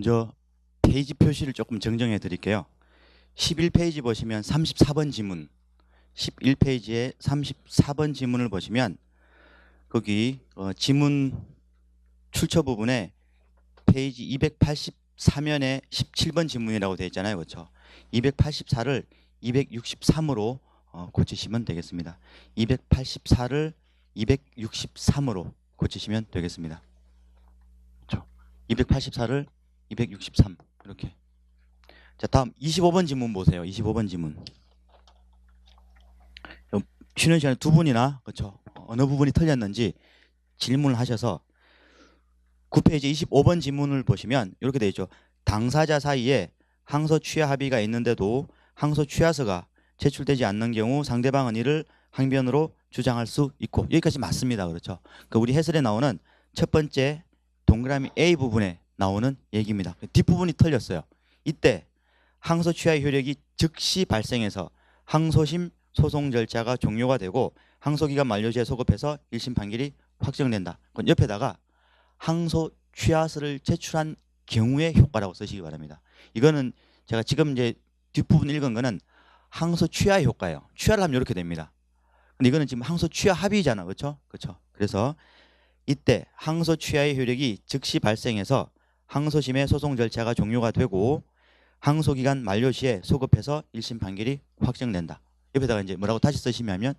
먼저 페이지 표시를 조금 정정해 드릴게요. 11페이지 보시면 34번 지문, 11페이지에 34번 지문을 보시면 거기 지문 출처 부분에 페이지 284면에 17번 지문이라고 되어 있잖아요. 그렇죠? 284를 263으로 고치시면 되겠습니다. 284를 263으로 고치시면 되겠습니다. 그렇죠? 284를 263 이렇게. 자, 다음 25번 지문 보세요. 25번 지문. 쉬는 시간에 두 분이나 그렇죠? 어느 부분이 틀렸는지 질문을 하셔서 9페이지 25번 지문을 보시면 이렇게 되어 있죠. 당사자 사이에 항소 취하 합의가 있는데도 항소 취하서가 제출되지 않는 경우 상대방은 이를 항변으로 주장할 수 있고, 여기까지 맞습니다. 그렇죠? 그 우리 해설에 나오는 첫 번째 동그라미 A 부분에 나오는 얘기입니다. 뒷부분이 틀렸어요. 이때 항소 취하의 효력이 즉시 발생해서 항소심 소송 절차가 종료가 되고 항소기간 만료 시에 소급해서 1심 판결이 확정된다. 그럼 옆에다가 항소 취하서를 제출한 경우의 효과라고 쓰시기 바랍니다. 이거는 제가 지금 이제 뒷부분 읽은 거는 항소 취하의 효과예요. 취하를 하면 이렇게 됩니다. 근데 이거는 지금 항소 취하 합의잖아. 그렇죠? 그렇죠? 그래서 이때 항소 취하의 효력이 즉시 발생해서 항소심의 소송 절차가 종료가 되고 항소기간 만료 시에 소급해서 1심 판결이 확정된다. 옆에다가 이제 뭐라고 다시 쓰시면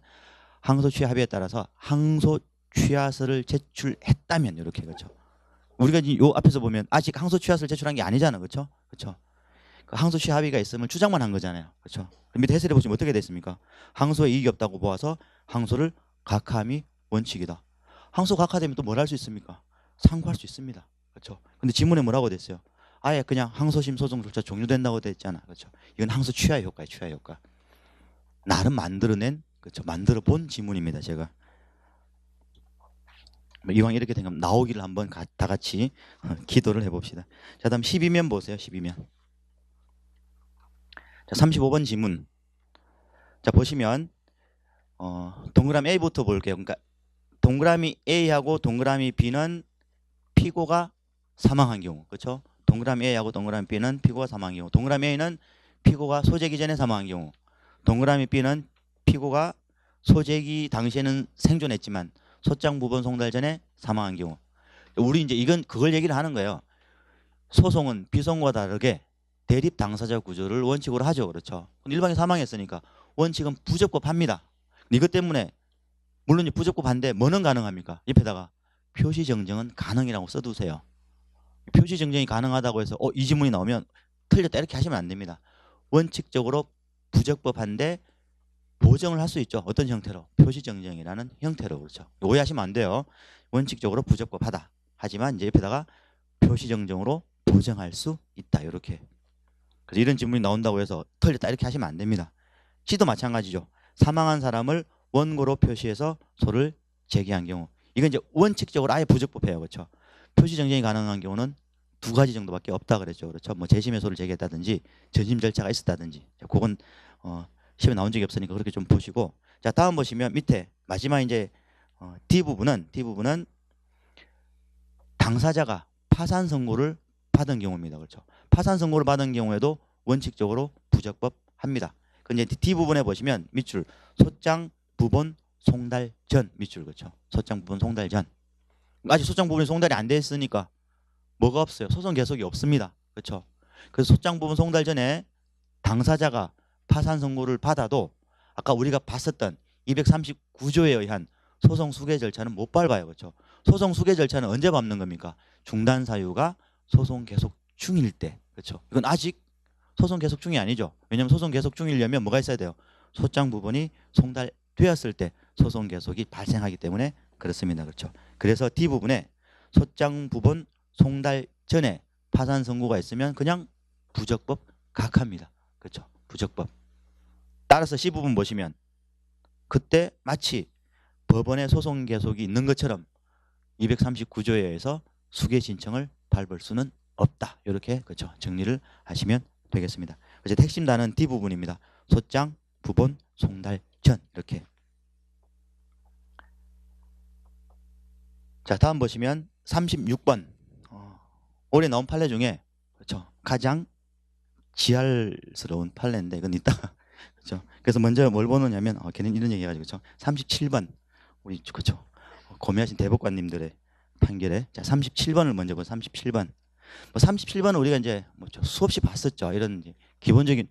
항소 취하 합의에 따라서 항소 취하서를 제출했다면 이렇게. 그렇죠? 우리가 요 앞에서 보면 아직 항소 취하서를 제출한 게 아니잖아. 그렇죠? 그렇죠? 그 항소 취하 합의가 있으면 주장만 한 거잖아요. 그렇죠? 밑에 해설해 보시면 어떻게 됐습니까? 항소에 이익이 없다고 보아서 항소를 각하함이 원칙이다. 항소 각하되면 또 뭘 할 수 있습니까? 상고할 수 있습니다. 그렇죠? 근데 지문에 뭐라고 됐어요? 아예 그냥 항소심 소송 절차 종료된다고 됐잖아. 그렇죠? 이건 항소 취하의 효과예요. 취하의 효과. 나름 만들어낸, 그렇죠? 만들어 본 지문입니다. 제가 이왕 이렇게 된 거면 나오기를 한번 다 같이 기도를 해봅시다. 자, 다음 12면 보세요. 12면. 자, 35번 지문. 자, 보시면 동그라미 A부터 볼게요. 그러니까 동그라미 A하고 동그라미 B는 피고가 사망한 경우, 그렇죠? 동그라미 A하고 동그라미 B는 피고가 사망한 경우, 동그라미 A는 피고가 소재기 전에 사망한 경우, 동그라미 B는 피고가 소재기 당시에는 생존했지만 소장 부분 송달 전에 사망한 경우. 우리 이제 이건 그걸 얘기를 하는 거예요. 소송은 비송과 다르게 대립 당사자 구조를 원칙으로 하죠. 그렇죠? 일방이 사망했으니까 원칙은 부적법합니다. 이것 때문에 물론 부적법한데 뭐는 가능합니까? 옆에다가 표시 정정은 가능이라고 써두세요. 표시 정정이 가능하다고 해서 이 지문이 나오면 틀렸다 이렇게 하시면 안 됩니다. 원칙적으로 부적법한데 보정을 할 수 있죠. 어떤 형태로? 표시 정정이라는 형태로. 그렇죠? 오해하시면 안 돼요. 원칙적으로 부적법하다. 하지만 이제 옆에다가 표시 정정으로 보정할 수 있다. 이렇게. 그래서 이런 지문이 나온다고 해서 틀렸다 이렇게 하시면 안 됩니다. C도 마찬가지죠. 사망한 사람을 원고로 표시해서 소를 제기한 경우. 이건 이제 원칙적으로 아예 부적법해요. 그렇죠? 표시 정정이 가능한 경우는 두 가지 정도밖에 없다 그랬죠. 그렇죠? 뭐 재심의 소를 제기했다든지 전심 절차가 있었다든지. 그건 시험에 나온 적이 없으니까 그렇게 좀 보시고. 자, 다음 보시면 밑에 마지막 이제 D 부분은 당사자가 파산 선고를 받은 경우입니다. 그렇죠? 파산 선고를 받은 경우에도 원칙적으로 부적법합니다. 근데 D 부분에 보시면 밑줄 소장 부본 송달 전 밑줄. 그렇죠? 소장 부본 송달 전. 아직 소장 부분이 송달이 안 됐으니까 뭐가 없어요? 소송 계속이 없습니다. 그렇죠? 그래서 소장 부분 송달 전에 당사자가 파산 선고를 받아도 아까 우리가 봤었던 239조에 의한 소송 수계 절차는 못 밟아요. 그렇죠? 소송 수계 절차는 언제 밟는 겁니까? 중단 사유가 소송 계속 중일 때. 그렇죠? 이건 아직 소송 계속 중이 아니죠. 왜냐하면 소송 계속 중이려면 뭐가 있어야 돼요? 소장 부분이 송달되었을 때 소송 계속이 발생하기 때문에 그렇습니다. 그렇죠? 그래서 D 부분에 소장 부분 송달 전에 파산 선고가 있으면 그냥 부적법 각하입니다. 그렇죠? 부적법. 따라서 C 부분 보시면 그때 마치 법원의 소송 계속이 있는 것처럼 239조에 의해서 수계 신청을 밟을 수는 없다. 이렇게 그렇죠? 정리를 하시면 되겠습니다. 그래서 핵심 단어는 D 부분입니다. 소장, 부본, 송달, 전 이렇게. 자, 다음 보시면 36번. 올해 나온 판례 중에 그렇죠. 가장 지할스러운 판례인데 이건 이따가 그렇죠. 그래서 먼저 뭘 보느냐면 걔는 이런 얘기 해가지고 그렇죠. 37번 우리 그렇죠. 고민하신 대법관님들의 판결에 자 37번을 먼저 보 37번. 뭐 37번은 우리가 이제 뭐죠 수없이 봤었죠. 이런 이제 기본적인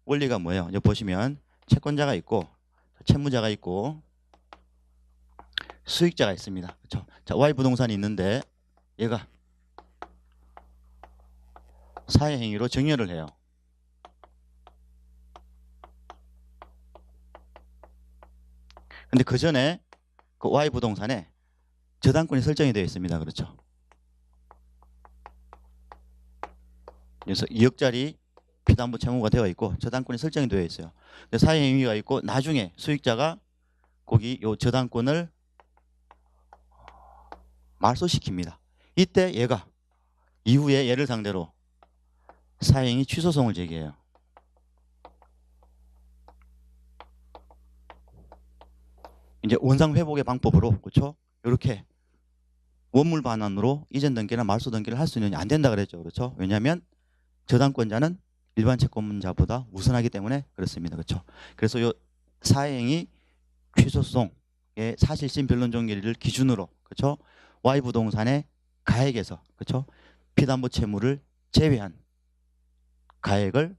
원리가 뭐예요? 여기 보시면 채권자가 있고 채무자가 있고 수익자가 있습니다. 그렇죠? 자, Y 부동산이 있는데 얘가 사회 행위로 증여를 해요. 근데 그 전에 그 Y 부동산에 저당권이 설정이 되어 있습니다. 그렇죠? 그래서 2억짜리 피담보 채무가 되어 있고 저당권이 설정이 되어 있어요. 사회 행위가 있고 나중에 수익자가 거기 요 저당권을 말소시킵니다. 이때 얘가 이후에 얘를 상대로 사행위 취소송을 제기해요. 이제 원상 회복의 방법으로 그렇죠? 이렇게 원물 반환으로 이전 등기나 말소 등기를 할 수 있느냐 안 된다 그랬죠. 그렇죠? 왜냐하면 저당권자는 일반 채권자보다 우선하기 때문에 그렇습니다. 그렇죠? 그래서 요 사행위 취소송의 사실심 변론 종결을 기준으로 그렇죠? Y 부동산의 가액에서 그렇죠? 피담보 채무를 제외한 가액을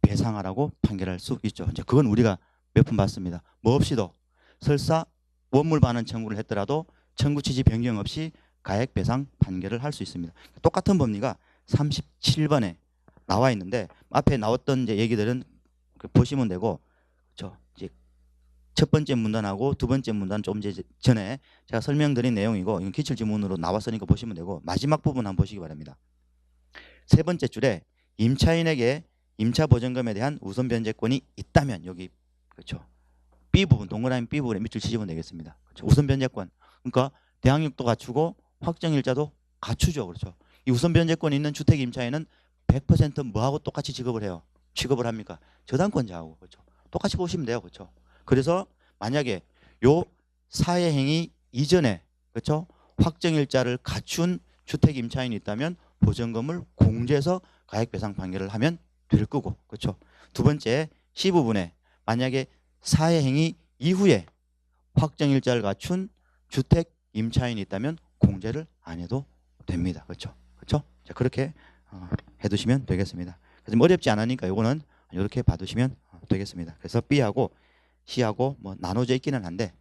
배상하라고 판결할 수 있죠. 이제 그건 우리가 몇 번 봤습니다. 뭐 없이도 설사 원물 반환 청구를 했더라도 청구 취지 변경 없이 가액 배상 판결을 할 수 있습니다. 똑같은 법리가 37번에 나와 있는데 앞에 나왔던 이제 얘기들은 보시면 되고 그렇죠? 이제 첫 번째 문단하고 두 번째 문단 좀 전에 제가 설명드린 내용이고 이건 기출 지문으로 나왔으니까 보시면 되고 마지막 부분 한번 보시기 바랍니다. 세 번째 줄에 임차인에게 임차 보증금에 대한 우선 변제권이 있다면 여기 그렇죠. B 부분 동그라미 B 부분에 밑줄 치시면 되겠습니다. 그렇죠? 우선 변제권. 그러니까 대항력도 갖추고 확정일자도 갖추죠. 그렇죠. 이 우선 변제권이 있는 주택 임차인은 100% 뭐하고 똑같이 지급을 해요. 취급을 합니까? 저당권자하고 그렇죠. 똑같이 보시면 돼요. 그렇죠. 그래서 만약에 요 사회행위 이전에 그렇죠. 확정일자를 갖춘 주택 임차인이 있다면 보증금을 공제해서 가액배상 판결을 하면 될 거고 그렇죠. 두 번째 C 부분에 만약에 사회행위 이후에 확정일자를 갖춘 주택 임차인이 있다면 공제를 안 해도 됩니다. 그렇죠. 그렇죠. 자, 그렇게 해두시면 되겠습니다. 그래서 어렵지 않으니까 이거는 이렇게 봐두시면 되겠습니다. 그래서 B하고 C하고 뭐 나눠져 있기는 한데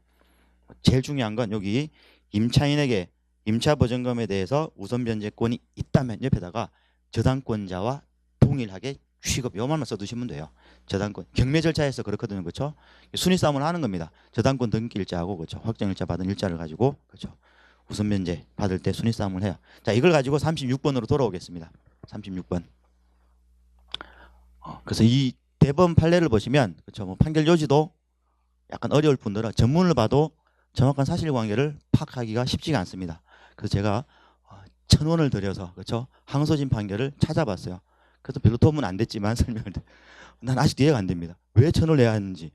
제일 중요한 건 여기 임차인에게 임차 보증금에 대해서 우선 변제권이 있다면 옆에다가 저당권자와 동일하게 취급 요만만 써두시면 돼요. 저당권 경매 절차에서 그렇거든요. 그렇죠? 순위 싸움을 하는 겁니다. 저당권 등기 일자하고 그렇죠? 확정일자 받은 일자를 가지고 그렇죠? 우선 변제 받을 때 순위 싸움을 해요. 자, 이걸 가지고 36번으로 돌아오겠습니다. 36번. 그래서 이 대법원 판례를 보시면 그렇죠? 뭐 판결 요지도 약간 어려울 뿐더러 전문을 봐도 정확한 사실관계를 파악하기가 쉽지가 않습니다. 그래서 제가 1,000원을 들여서 그렇죠? 항소심 판결을 찾아봤어요. 그래서 별로 도움은 안 됐지만 설명을 난 아직도 이해가 안 됩니다. 왜 1,000원을 내야 하는지.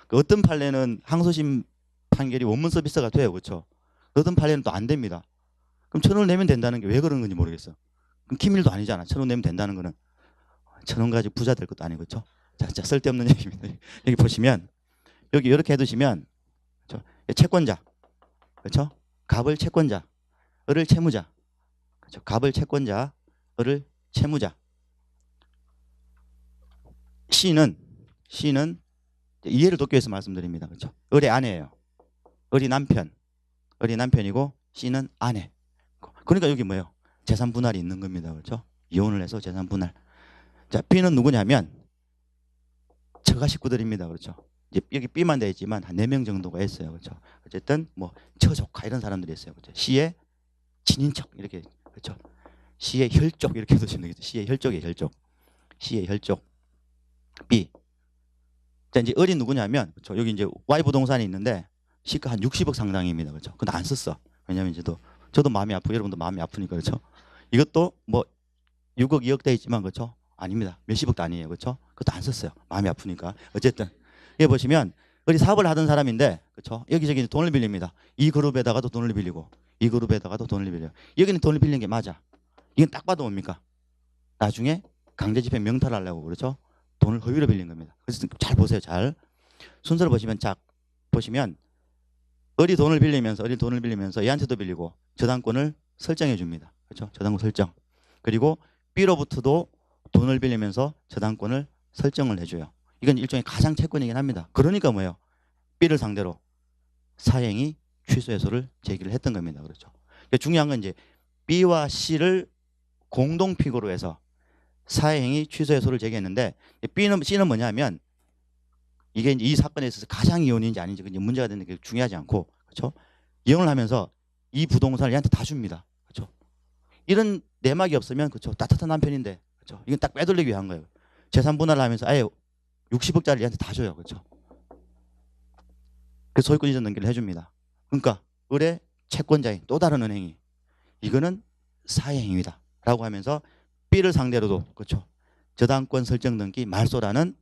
그 어떤 판례는 항소심 판결이 원문 서비스가 돼요. 그렇죠? 어떤 판례는 또 안 됩니다. 그럼 1,000원을 내면 된다는 게 왜 그런 건지 모르겠어. 그럼 기밀도 아니잖아. 1,000원 내면 된다는 거는 1,000원 가지고 부자 될 것도 아니고 그렇죠? 자, 쓸데없는 얘기입니다. 여기 보시면 여기 이렇게 해두시면 그렇죠? 채권자 그렇죠? 갑을 채권자 을을 채무자 그렇죠? 갑을 채권자 을을 채무자 C는 이해를 돕기 위해서 말씀드립니다. 그렇죠? 을의 아내예요. 을이 남편이고 C는 아내. 그러니까 여기 뭐예요? 재산 분할이 있는 겁니다. 그렇죠? 이혼을 해서 재산 분할. 자, B는 누구냐면 처가 식구들입니다. 그렇죠? 이제 여기 B만 되어 있지만 한 4명 정도가 있어요. 그렇죠? 어쨌든 뭐 처조카 이런 사람들이 있어요. 그렇죠? C의 친인척 이렇게 그렇죠? C의 혈족 이렇게 해두시면 되겠죠. C의 혈족이에요. 혈족. C의 혈족. B. 자, 이제 을이 누구냐면 그렇죠? 여기 이제 Y 부동산이 있는데 시가 한 60억 상당입니다. 그렇죠? 근데 안 썼어. 왜냐면 이제 저도 마음이 아프고 여러분도 마음이 아프니까 그렇죠? 이것도 뭐 6억, 2억 돼 있지만 그렇죠? 아닙니다. 몇십억도 아니에요. 그렇죠? 그것도 안 썼어요. 마음이 아프니까. 어쨌든 여기 보시면 을이 사업을 하던 사람인데 그렇죠? 여기저기 돈을 빌립니다. 이 그룹에다가도 돈을 빌리고 이 그룹에다가도 돈을 빌려요. 여기는 돈을 빌린 게 맞아. 이건 딱 봐도 뭡니까? 나중에 강제집행 명탈하려고 그러죠. 돈을 허위로 빌린 겁니다. 그래서 잘 보세요. 잘 순서를 보시면 보시면 어리 돈을 빌리면서 얘한테도 빌리고 저당권을 설정해 줍니다. 그렇죠? 저당권 설정. 그리고 B로부터도 돈을 빌리면서 저당권을 설정을 해줘요. 이건 일종의 가상 채권이긴 합니다. 그러니까 뭐예요? B를 상대로 사행위 취소 해소를 제기를 했던 겁니다. 그렇죠? 그러니까 중요한 건 이제 B와 C를 공동 피고로 해서 사행위 취소 해소를 제기했는데 C는 뭐냐면 이게 이제 이 사건에 있어서 가상 이혼인지 아닌지 문제가 되는 게 중요하지 않고 그렇죠? 이혼을 하면서 이 부동산을 얘한테 다 줍니다. 그렇죠? 이런 내막이 없으면 그렇죠? 따뜻한 남편인데 그렇죠? 이건 딱 빼돌리기 위한 거예요. 재산 분할을 하면서 아예 60억짜리 얘한테 다 줘요. 그렇죠? 그 소유권 이전 등기를 해줍니다. 그러니까 의뢰 채권자인 또 다른 은행이 이거는 사회행위다라고 하면서 B를 상대로도 그렇죠. 저당권 설정 등기 말소라는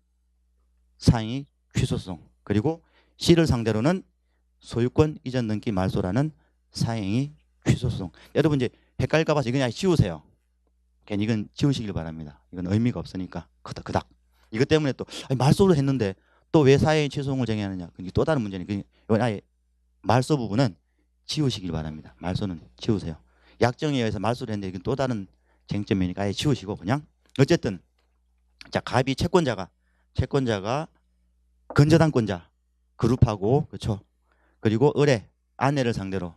사행위 취소소송 그리고 C를 상대로는 소유권 이전 등기 말소라는 사행위 취소소송. 여러분 이제 헷갈릴까 봐서 이건 그냥 지우세요. 괜히 이건 지우시길 바랍니다. 이건 의미가 없으니까 그닥. 이것 때문에 또 말소를 했는데 또 왜 사행위 취소송을 정의하느냐. 이게 또 다른 문제니까 이건 아예 말소 부분은 지우시길 바랍니다. 말소는 지우세요. 약정에 의해서 말소를 했는데 이건 또 다른 쟁점이니까 아예 지우시고 그냥 어쨌든 자 갑이 채권자가 건저당권자 그룹하고 그렇죠. 그리고 의뢰 아내를 상대로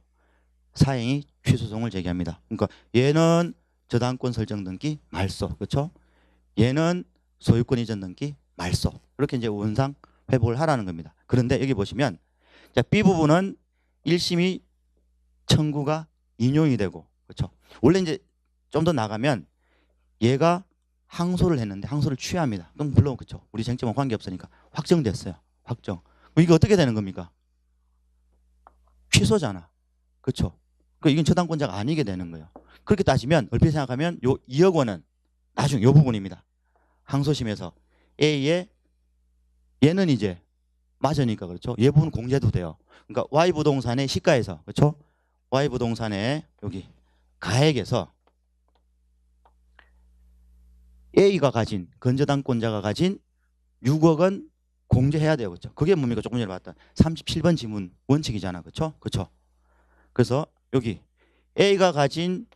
사행위 취소송을 제기합니다. 그러니까 얘는 저당권 설정 등기 말소 그렇죠. 얘는 소유권 이전 등기 말소 이렇게 이제 원상 회복을 하라는 겁니다. 그런데 여기 보시면 자 B 부분은 1심이 청구가 인용이 되고 그렇죠. 원래 이제 좀 더 나가면 얘가 항소를 했는데 항소를 취하합니다. 그럼 물론 그렇죠. 우리 쟁점은 관계없으니까 확정됐어요. 확정. 그럼 이게 어떻게 되는 겁니까? 취소잖아. 그렇죠. 그러니까 이건 저당권자가 아니게 되는 거예요. 그렇게 따지면 얼핏 생각하면 요 2억 원은 나중 요 부분입니다. 항소심에서 A의 얘는 이제 맞으니까 그렇죠. 얘 부분 공제도 돼요. 그러니까 Y 부동산의 시가에서 그렇죠. Y 부동산의 여기 가액에서 A가 가진 건저당권자가 가진 6억은 공제해야 돼요. 그렇죠? 그게 뭡니까? 조금 전에 봤던 37번 지문 원칙이잖아. 그렇죠? 그렇죠? 그래서 여기 A가 가진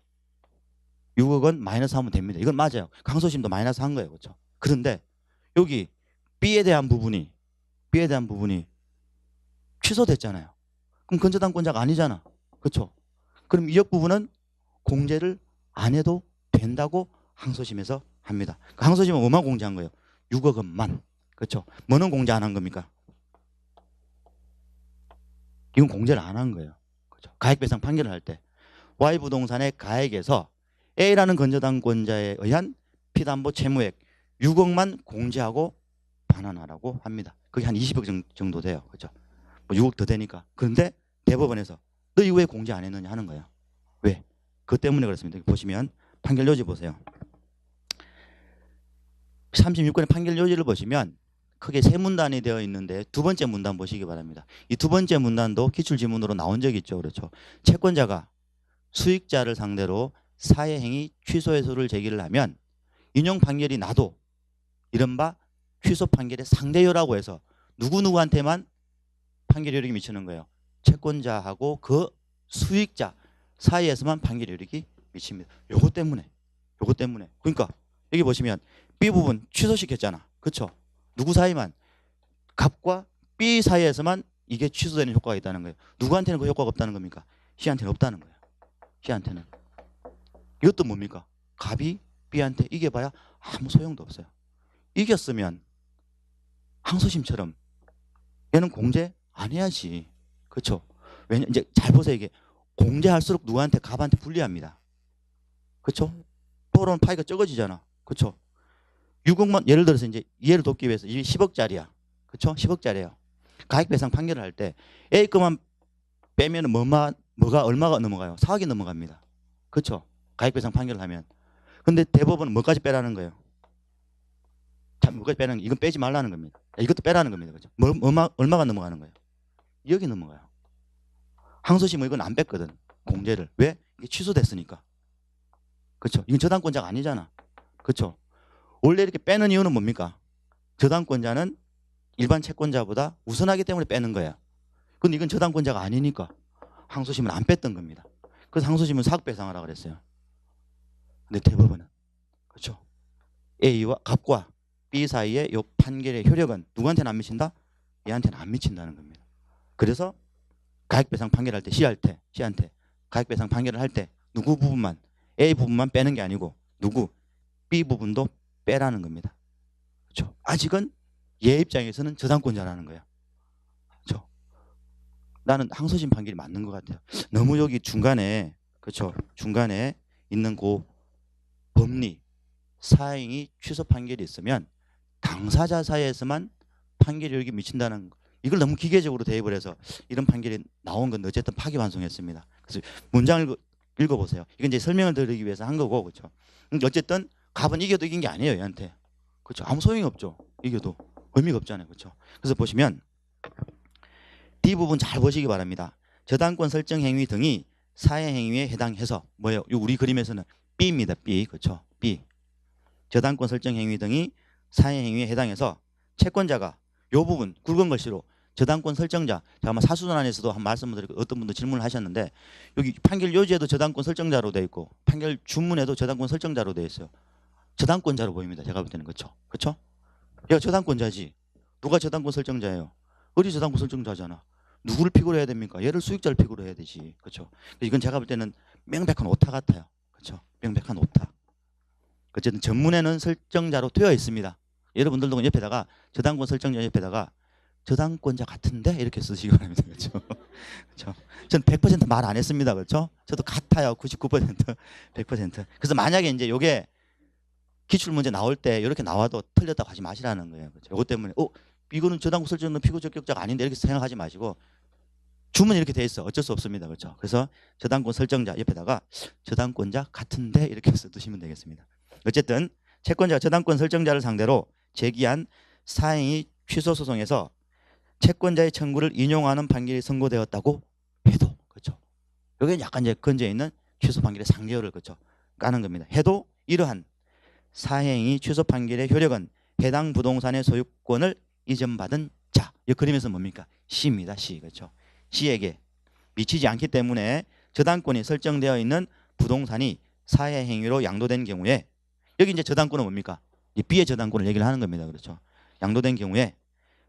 6억은 마이너스 하면 됩니다. 이건 맞아요. 항소심도 마이너스 한 거예요. 그렇죠? 그런데 여기 B에 대한 부분이 취소됐잖아요. 그럼 건저당권자가 아니잖아. 그렇죠? 그럼 2억 부분은 공제를 안 해도 된다고 항소심에서 합니다. 항소심은 뭐만 공제한 거예요? 6억 원만. 그렇죠? 뭐는 공제 안 한 겁니까? 이건 공제를 안 한 거예요. 그렇죠? 가액배상 판결을 할 때 Y 부동산의 가액에서 A라는 건저당권자에 의한 피담보 채무액 6억만 공제하고 반환하라고 합니다. 그게 한 20억 정도 돼요. 그렇죠? 뭐 6억 더 되니까. 그런데 대법원에서 너 이거 왜 공제 안 했느냐 하는 거예요. 왜? 그것 때문에 그렇습니다. 보시면 판결 요지 보세요. 36건의 판결 요지를 보시면 크게 세 문단이 되어 있는데 두 번째 문단 보시기 바랍니다. 이 두 번째 문단도 기출지문으로 나온 적이 있죠. 그렇죠. 채권자가 수익자를 상대로 사회행위 취소해소를 제기를 하면 인용 판결이 나도 이른바 취소 판결의 상대효라고 해서 누구누구한테만 판결 효력이 미치는 거예요. 채권자하고 그 수익자 사이에서만 판결 효력이 미칩니다. 요것 때문에. 그러니까 여기 보시면 B 부분 취소시켰잖아. 그렇죠? 누구 사이만? 갑과 B 사이에서만 이게 취소되는 효과가 있다는 거예요. 누구한테는 그 효과가 없다는 겁니까? C한테는 없다는 거예요. C한테는. 이것도 뭡니까? 갑이 B한테 이겨봐야 아무 소용도 없어요. 이겼으면 항소심처럼 얘는 공제 안 해야지. 그렇죠? 왜냐 이제 잘 보세요. 이게 공제할수록 누구한테 갑한테 불리합니다. 그렇죠? 토론 파이가 적어지잖아. 그렇죠? 6억만 예를 들어서 이제 이해를 돕기 위해서 이게 10억짜리야. 그렇죠? 10억짜리예요. 가액배상 판결을 할 때 A 것만 빼면은 뭐가 얼마가 넘어가요? 4억이 넘어갑니다. 그렇죠? 가액배상 판결을 하면. 근데 대법원은 뭐까지 빼라는 거예요? 참 뭐까지 빼라는 거 이건 빼지 말라는 겁니다. 이것도 빼라는 겁니다. 그렇죠? 얼마가 넘어가는 거예요? 2억이 넘어가요. 항소심은 이건 안 뺐거든. 공제를. 왜? 이게 취소됐으니까. 그렇죠? 이건 저당권자가 아니잖아. 그렇죠? 원래 이렇게 빼는 이유는 뭡니까? 저당권자는 일반 채권자보다 우선하기 때문에 빼는 거예요. 근데 이건 저당권자가 아니니까 항소심은 안 뺐던 겁니다. 그래서 항소심은 사극배상을 하라고 그랬어요. 근데 대법원은 그렇죠? A와 갑과 B 사이의 이 판결의 효력은 누구한테는 안 미친다? 얘한테는 안 미친다는 겁니다. 그래서 가액배상 판결할 때 C한테 가액배상 판결을 할 때 누구 부분만 A 부분만 빼는 게 아니고 누구 B 부분도 빼라는 겁니다. 그렇죠? 아직은 얘 입장에서는 저당권자라는 거예요. 그렇죠? 나는 항소심 판결이 맞는 것 같아요. 너무 여기 중간에 그렇죠? 중간에 있는 그 법리 사행이 취소 판결이 있으면 당사자 사이에서만 판결이 여기 미친다는 거. 이걸 너무 기계적으로 대입을 해서 이런 판결이 나온 건데 어쨌든 파기환송했습니다. 그래서 문장을 읽어보세요. 이건 이제 설명을 드리기 위해서 한 거고 그렇죠. 어쨌든 갑은 이겨도 이긴 게 아니에요 얘한테. 그렇죠. 아무 소용이 없죠. 이겨도 의미가 없잖아요. 그렇죠. 그래서 보시면 D 부분 잘 보시기 바랍니다. 저당권 설정 행위 등이 사회 행위에 해당해서 뭐예요? 우리 그림에서는 B입니다. B 그렇죠. B 저당권 설정 행위 등이 사회 행위에 해당해서 채권자가 요 부분 굵은 글씨로 저당권 설정자 잠깐만 사수단에서도 한 말씀을 드리고 어떤 분도 질문을 하셨는데 여기 판결 요지에도 저당권 설정자로 되어 있고 판결 주문에도 저당권 설정자로 되어 있어요. 저당권자로 보입니다. 제가 볼 때는 그렇죠. 그렇죠? 얘가 저당권자지. 누가 저당권 설정자예요? 어디 저당권 설정자잖아. 누구를 픽으로 해야 됩니까? 얘를 수익자를 픽으로 해야 되지. 그렇죠? 이건 제가 볼 때는 명백한 오타 같아요. 그렇죠? 명백한 오타. 어쨌든 전문에는 설정자로 되어 있습니다. 여러분들도 옆에다가 저당권 설정자 옆에다가 저당권자 같은데 이렇게 쓰시기 바랍니다. 그렇죠? 그렇죠? 전 100% 말 안 했습니다. 그렇죠? 저도 같아요. 99% 100%. 그래서 만약에 이제 요게 기출 문제 나올 때 이렇게 나와도 틀렸다고 하지 마시라는 거예요. 그렇죠? 이것 때문에 이거는 저당권 설정은 피고 적격자가 아닌데 이렇게 생각하지 마시고 주문이 이렇게 돼 있어. 어쩔 수 없습니다. 그렇죠? 그래서 저당권 설정자 옆에다가 저당권자 같은데 이렇게 해서 두시면 되겠습니다. 어쨌든 채권자가 저당권 설정자를 상대로 제기한 사행위 취소 소송에서 채권자의 청구를 인용하는 판결이 선고되었다고 해도 그렇죠. 여기는 약간 이제 건져 있는 취소 판결의 상계열을 그렇죠. 까는 겁니다. 해도 이러한 사행위 취소 판결의 효력은 해당 부동산의 소유권을 이전받은 자. 이 그림에서 뭡니까? C입니다. C 그렇죠. C에게 미치지 않기 때문에 저당권이 설정되어 있는 부동산이 사회행위로 양도된 경우에 여기 이제 저당권은 뭡니까? B의 저당권을 얘기를 하는 겁니다. 그렇죠. 양도된 경우에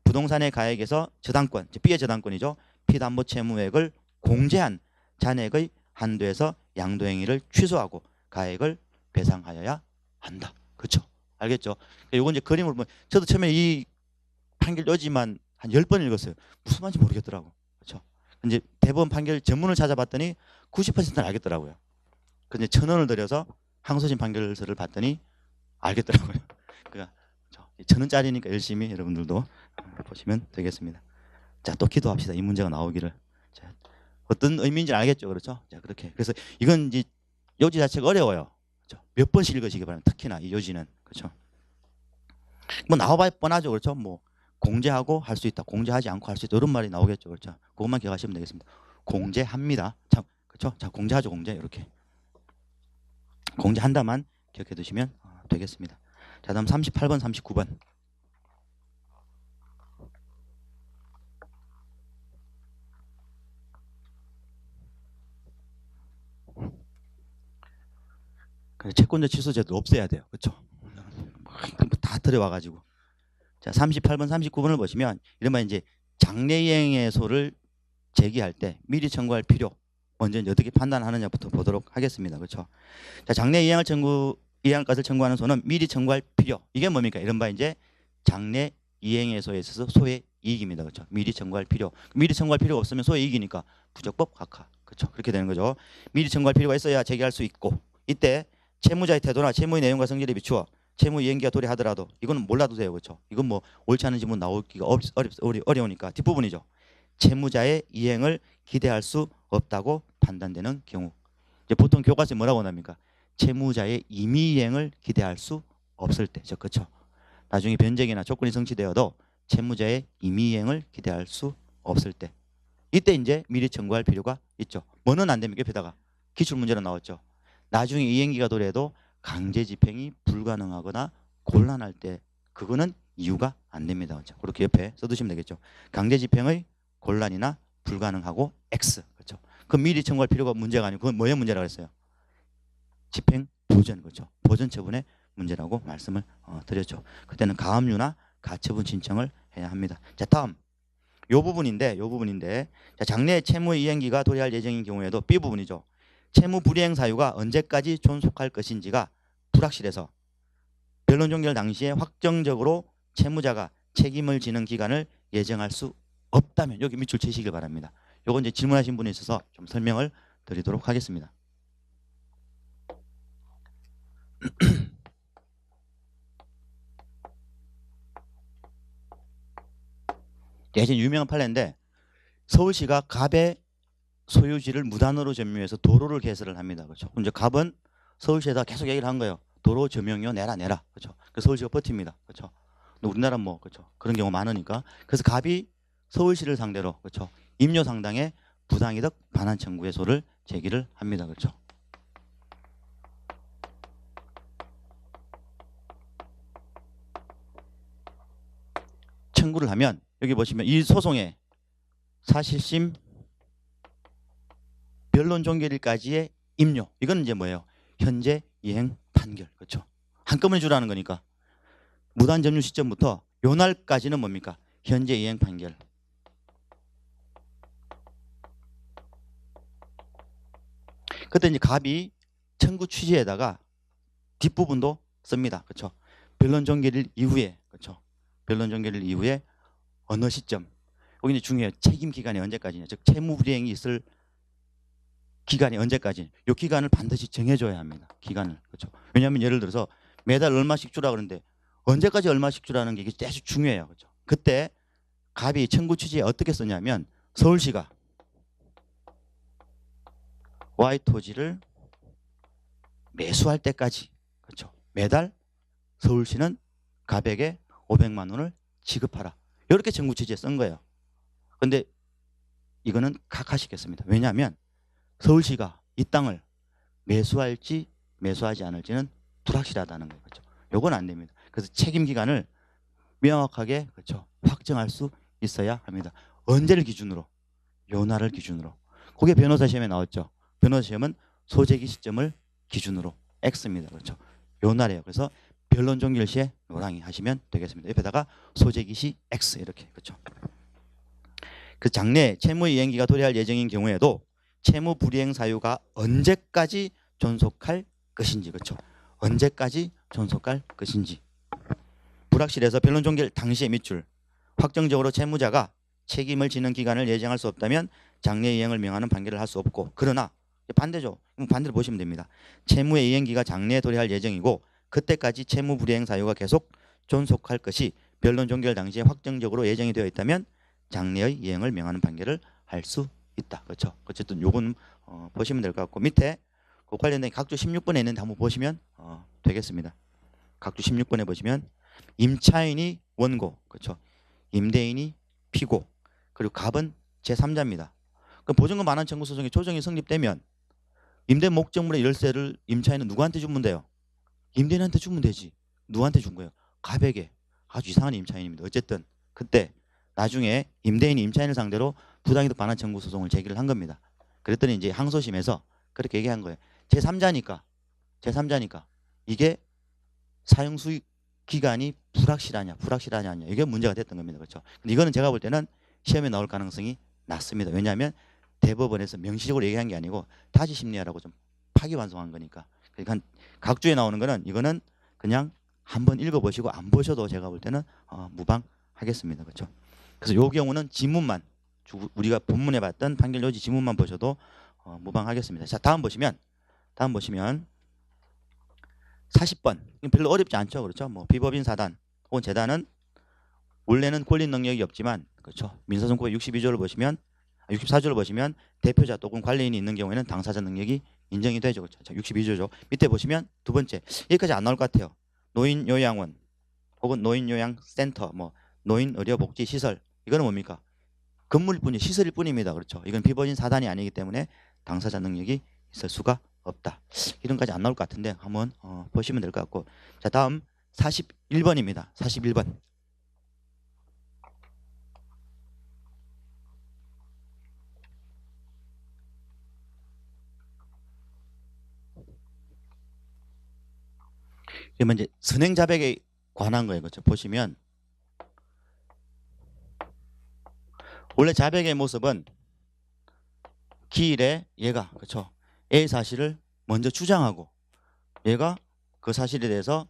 부동산의 가액에서 저당권, B의 저당권이죠. 피담보 채무액을 공제한 잔액의 한도에서 양도행위를 취소하고 가액을 배상하여야 한다. 그렇죠. 알겠죠? 요건 이제 그림으로 보면 저도 처음에 이 판결 여지만 한 10번 읽었어요. 무슨 말인지 모르겠더라고. 그렇죠. 이제 대법원 판결 전문을 찾아봤더니 90%는 알겠더라고요. 근데 1,000원을 들여서 항소심 판결서를 봤더니 알겠더라고요. 그러니까 1,000원짜리니까 열심히 여러분들도 보시면 되겠습니다. 자, 또 기도합시다. 이 문제가 나오기를. 자, 어떤 의미인지 알겠죠, 그렇죠? 자, 그렇게. 그래서 이건 이제 요지 자체가 어려워요. 그렇죠? 몇 번씩 읽으시기 바랍니다. 특히나 이 요지는 그렇죠. 뭐 나와봐야 뻔하죠, 그렇죠? 뭐 공제하고 할 수 있다, 공제하지 않고 할 수 있다 이런 말이 나오겠죠, 그렇죠? 그것만 기억하시면 되겠습니다. 공제합니다. 자, 그렇죠? 자, 공제하죠, 공제 이렇게. 공제한다만 기억해 두시면 되겠습니다. 자, 다음 38번, 39번. 채권자 취소제도 없애야 돼요. 그렇죠? 다 들여와가지고. 자, 38번, 39번을 보시면 이른바 이제 장래이행의소를 제기할 때 미리 청구할 필요 먼저 어떻게 판단하느냐부터 보도록 하겠습니다. 그렇죠? 자, 장래이행을 이행할 것을 청구하는 소는 미리 청구할 필요. 이게 뭡니까? 이른바 이제 장래이행의소에 있어서 소의 이익입니다. 그렇죠? 미리 청구할 필요. 미리 청구할 필요가 없으면 소의 이익이니까 부적법 각하. 그렇죠? 그렇게 되는 거죠. 미리 청구할 필요가 있어야 제기할 수 있고 이때 채무자의 태도나 채무의 내용과 성질에 비추어 채무 이행기가 도래하더라도 이거는 몰라도 돼요. 그렇죠? 이건 뭐 옳지 않은 지문 나오기가 어려우니까 뒷부분이죠. 채무자의 이행을 기대할 수 없다고 판단되는 경우. 이제 보통 교과서에 뭐라고 나옵니까? 채무자의 임의 이행을 기대할 수 없을 때. 그렇죠? 나중에 변제기나 조건이 성취되어도 채무자의 임의 이행을 기대할 수 없을 때. 이때 이제 미리 청구할 필요가 있죠. 뭐는 안 됩니까? 옆에다가 기출 문제로 나왔죠. 나중에 이행기가 도래해도 강제 집행이 불가능하거나 곤란할 때 그거는 이유가 안 됩니다. 그렇게 옆에 써두시면 되겠죠. 강제 집행의 곤란이나 불가능하고 X. 그렇죠. 그럼 미리 청구할 필요가 문제가 아니고 그건 뭐의 문제라고 했어요? 집행 보전. 그렇죠. 보전 처분의 문제라고 말씀을 드렸죠. 그때는 가압류나 가처분 신청을 해야 합니다. 자, 다음 요 부분인데 자, 장래 채무 이행기가 도래할 예정인 경우에도 B 부분이죠. 채무 불이행 사유가 언제까지 존속할 것인지가 불확실해서 변론 종결 당시에 확정적으로 채무자가 책임을 지는 기간을 예정할 수 없다면 여기 밑줄 치시길 바랍니다. 요건 이제 질문하신 분이 있어서 좀 설명을 드리도록 하겠습니다. 예전 유명한 판례인데 서울시가 갑의 소유지를 무단으로 점유해서 도로를 개설을 합니다. 그렇죠? 이제 갑은 서울시에다 계속 얘기를 한 거예요. 도로 점용료 내라. 그렇죠? 그래서 서울시가 버팁니다. 그렇죠? 우리나라 뭐 그렇죠? 그런 경우 많으니까. 그래서 갑이 서울시를 상대로 그렇죠? 임료 상당의 부당이득 반환 청구의 소를 제기를 합니다. 그렇죠? 청구를 하면 여기 보시면 이 소송의 사실심 변론 종결일까지의 임료. 이건 이제 뭐예요? 현재 이행 판결. 그렇죠? 한꺼번에 주라는 거니까. 무단 점유 시점부터 요 날까지는 뭡니까? 현재 이행 판결. 그때 이제 갑이 청구 취지에다가 뒷부분도 씁니다. 그렇죠? 변론 종결일 이후에. 그렇죠? 변론 종결일 이후에 어느 시점. 여기 이제 중요해요. 책임 기간이 언제까지냐. 즉 채무 불이행이 있을 기간이 언제까지? 이 기간을 반드시 정해줘야 합니다. 기간을. 그렇죠? 왜냐하면 예를 들어서 매달 얼마씩 주라 그러는데 언제까지 얼마씩 주라는 게 이게 아주 중요해요. 그렇죠? 그때 갑이 청구 취지에 어떻게 썼냐면 서울시가 Y 토지를 매수할 때까지 그렇죠? 매달 서울시는 갑에게 500만 원을 지급하라. 이렇게 청구 취지에 쓴 거예요. 그런데 이거는 각하시켰습니다. 왜냐하면 서울시가 이 땅을 매수할지 매수하지 않을지는 불확실하다는 거예요. 그렇죠? 요건 안 됩니다. 그래서 책임 기간을 명확하게 그렇죠? 확정할 수 있어야 합니다. 언제를 기준으로? 요 날을 기준으로. 그게 변호사 시험에 나왔죠. 변호사 시험은 소재기 시점을 기준으로 X입니다. 그렇죠? 요 날이에요. 그래서 변론 종결 시에 노랑이 하시면 되겠습니다. 옆에다가 소재기 시 X 이렇게. 그렇죠? 그 장래 채무 이행기가 도래할 예정인 경우에도 채무 불이행 사유가 언제까지 존속할 것인지. 그렇죠? 언제까지 존속할 것인지. 불확실해서 변론 종결 당시의 밑줄. 확정적으로 채무자가 책임을 지는 기간을 예정할 수 없다면 장래 이행을 명하는 판결을 할 수 없고, 그러나 반대죠. 반대로 보시면 됩니다. 채무의 이행기가 장래에 도래할 예정이고 그때까지 채무 불이행 사유가 계속 존속할 것이 변론 종결 당시에 확정적으로 예정이 되어 있다면 장래의 이행을 명하는 판결을 할 수 있다. 그렇죠? 어쨌든 요건 보시면 될 것 같고, 밑에 그 관련된 각주 16번에 있는데 한번 보시면 되겠습니다. 각주 16번에 보시면 임차인이 원고, 그렇죠? 임대인이 피고, 그리고 갑은 제3자입니다. 그럼 보증금 반환 청구 소송의 조정이 성립되면 임대 목적물의 열쇠를 임차인은 누구한테 주면 돼요? 임대인한테 주면 되지. 누구한테 준 거예요? 갑에게. 아주 이상한 임차인입니다. 어쨌든 그때 나중에 임대인이 임차인을 상대로 부당이득 반환 청구 소송을 제기를 한 겁니다. 그랬더니 이제 항소심에서 그렇게 얘기한 거예요. 제3자니까 이게 사용 수익 기간이 불확실하냐 이게 문제가 됐던 겁니다. 그렇죠? 근데 이거는 제가 볼 때는 시험에 나올 가능성이 낮습니다. 왜냐하면 대법원에서 명시적으로 얘기한 게 아니고 타지 심리하라고 좀 파기환송한 거니까. 그러니까 각주에 나오는 거는 이거는 그냥 한번 읽어보시고 안 보셔도 제가 볼 때는 무방하겠습니다. 그렇죠? 그래서 이 경우는 지문만 우리가 본문에 봤던 판결 요지 지문만 보셔도 무방하겠습니다. 자, 다음 보시면 40번. 별로 어렵지 않죠. 그렇죠? 뭐 비법인 사단 혹은 재단은 원래는 권리 능력이 없지만, 그렇죠? 민사선고의 62조를 보시면 64조를 보시면 대표자 또는 관리인이 있는 경우에는 당사자 능력이 인정이 되죠. 그렇죠? 자, 62조죠. 밑에 보시면 두 번째. 여기까지 안 나올 것 같아요. 노인 요양원 혹은 노인 요양센터, 뭐 노인 의료 복지 시설. 이거는 뭡니까? 건물일 뿐이 시설일 뿐입니다. 그렇죠? 이건 비법인 사단이 아니기 때문에 당사자 능력이 있을 수가 없다. 이런까지 안 나올 것 같은데 한번 보시면 될 것 같고. 자, 다음 41번입니다. 41번. 그러면 이제 선행 자백에 관한 거예요. 그렇죠? 보시면 원래 자백의 모습은 기일에 얘가 그렇죠? A 사실을 먼저 주장하고 얘가 그 사실에 대해서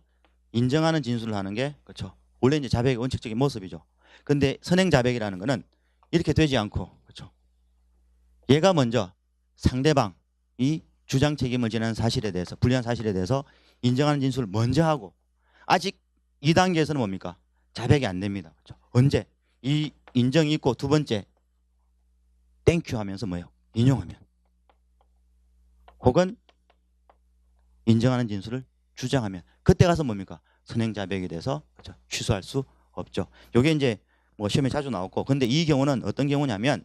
인정하는 진술을 하는 게 그렇죠? 원래 이제 자백의 원칙적인 모습이죠. 근데 선행 자백이라는 거는 이렇게 되지 않고 그렇죠? 얘가 먼저 상대방이 주장 책임을 지는 사실에 대해서 불리한 사실에 대해서 인정하는 진술을 먼저 하고 아직 2단계에서는 뭡니까? 자백이 안 됩니다. 그렇죠? 언제? 이 인정이 있고 두 번째 땡큐 하면서 뭐예요? 인용하면 혹은 인정하는 진술을 주장하면 그때 가서 뭡니까? 선행 자백에 대해서 그렇죠? 취소할 수 없죠. 이게 이제 뭐 시험에 자주 나오고 근데 이 경우는 어떤 경우냐면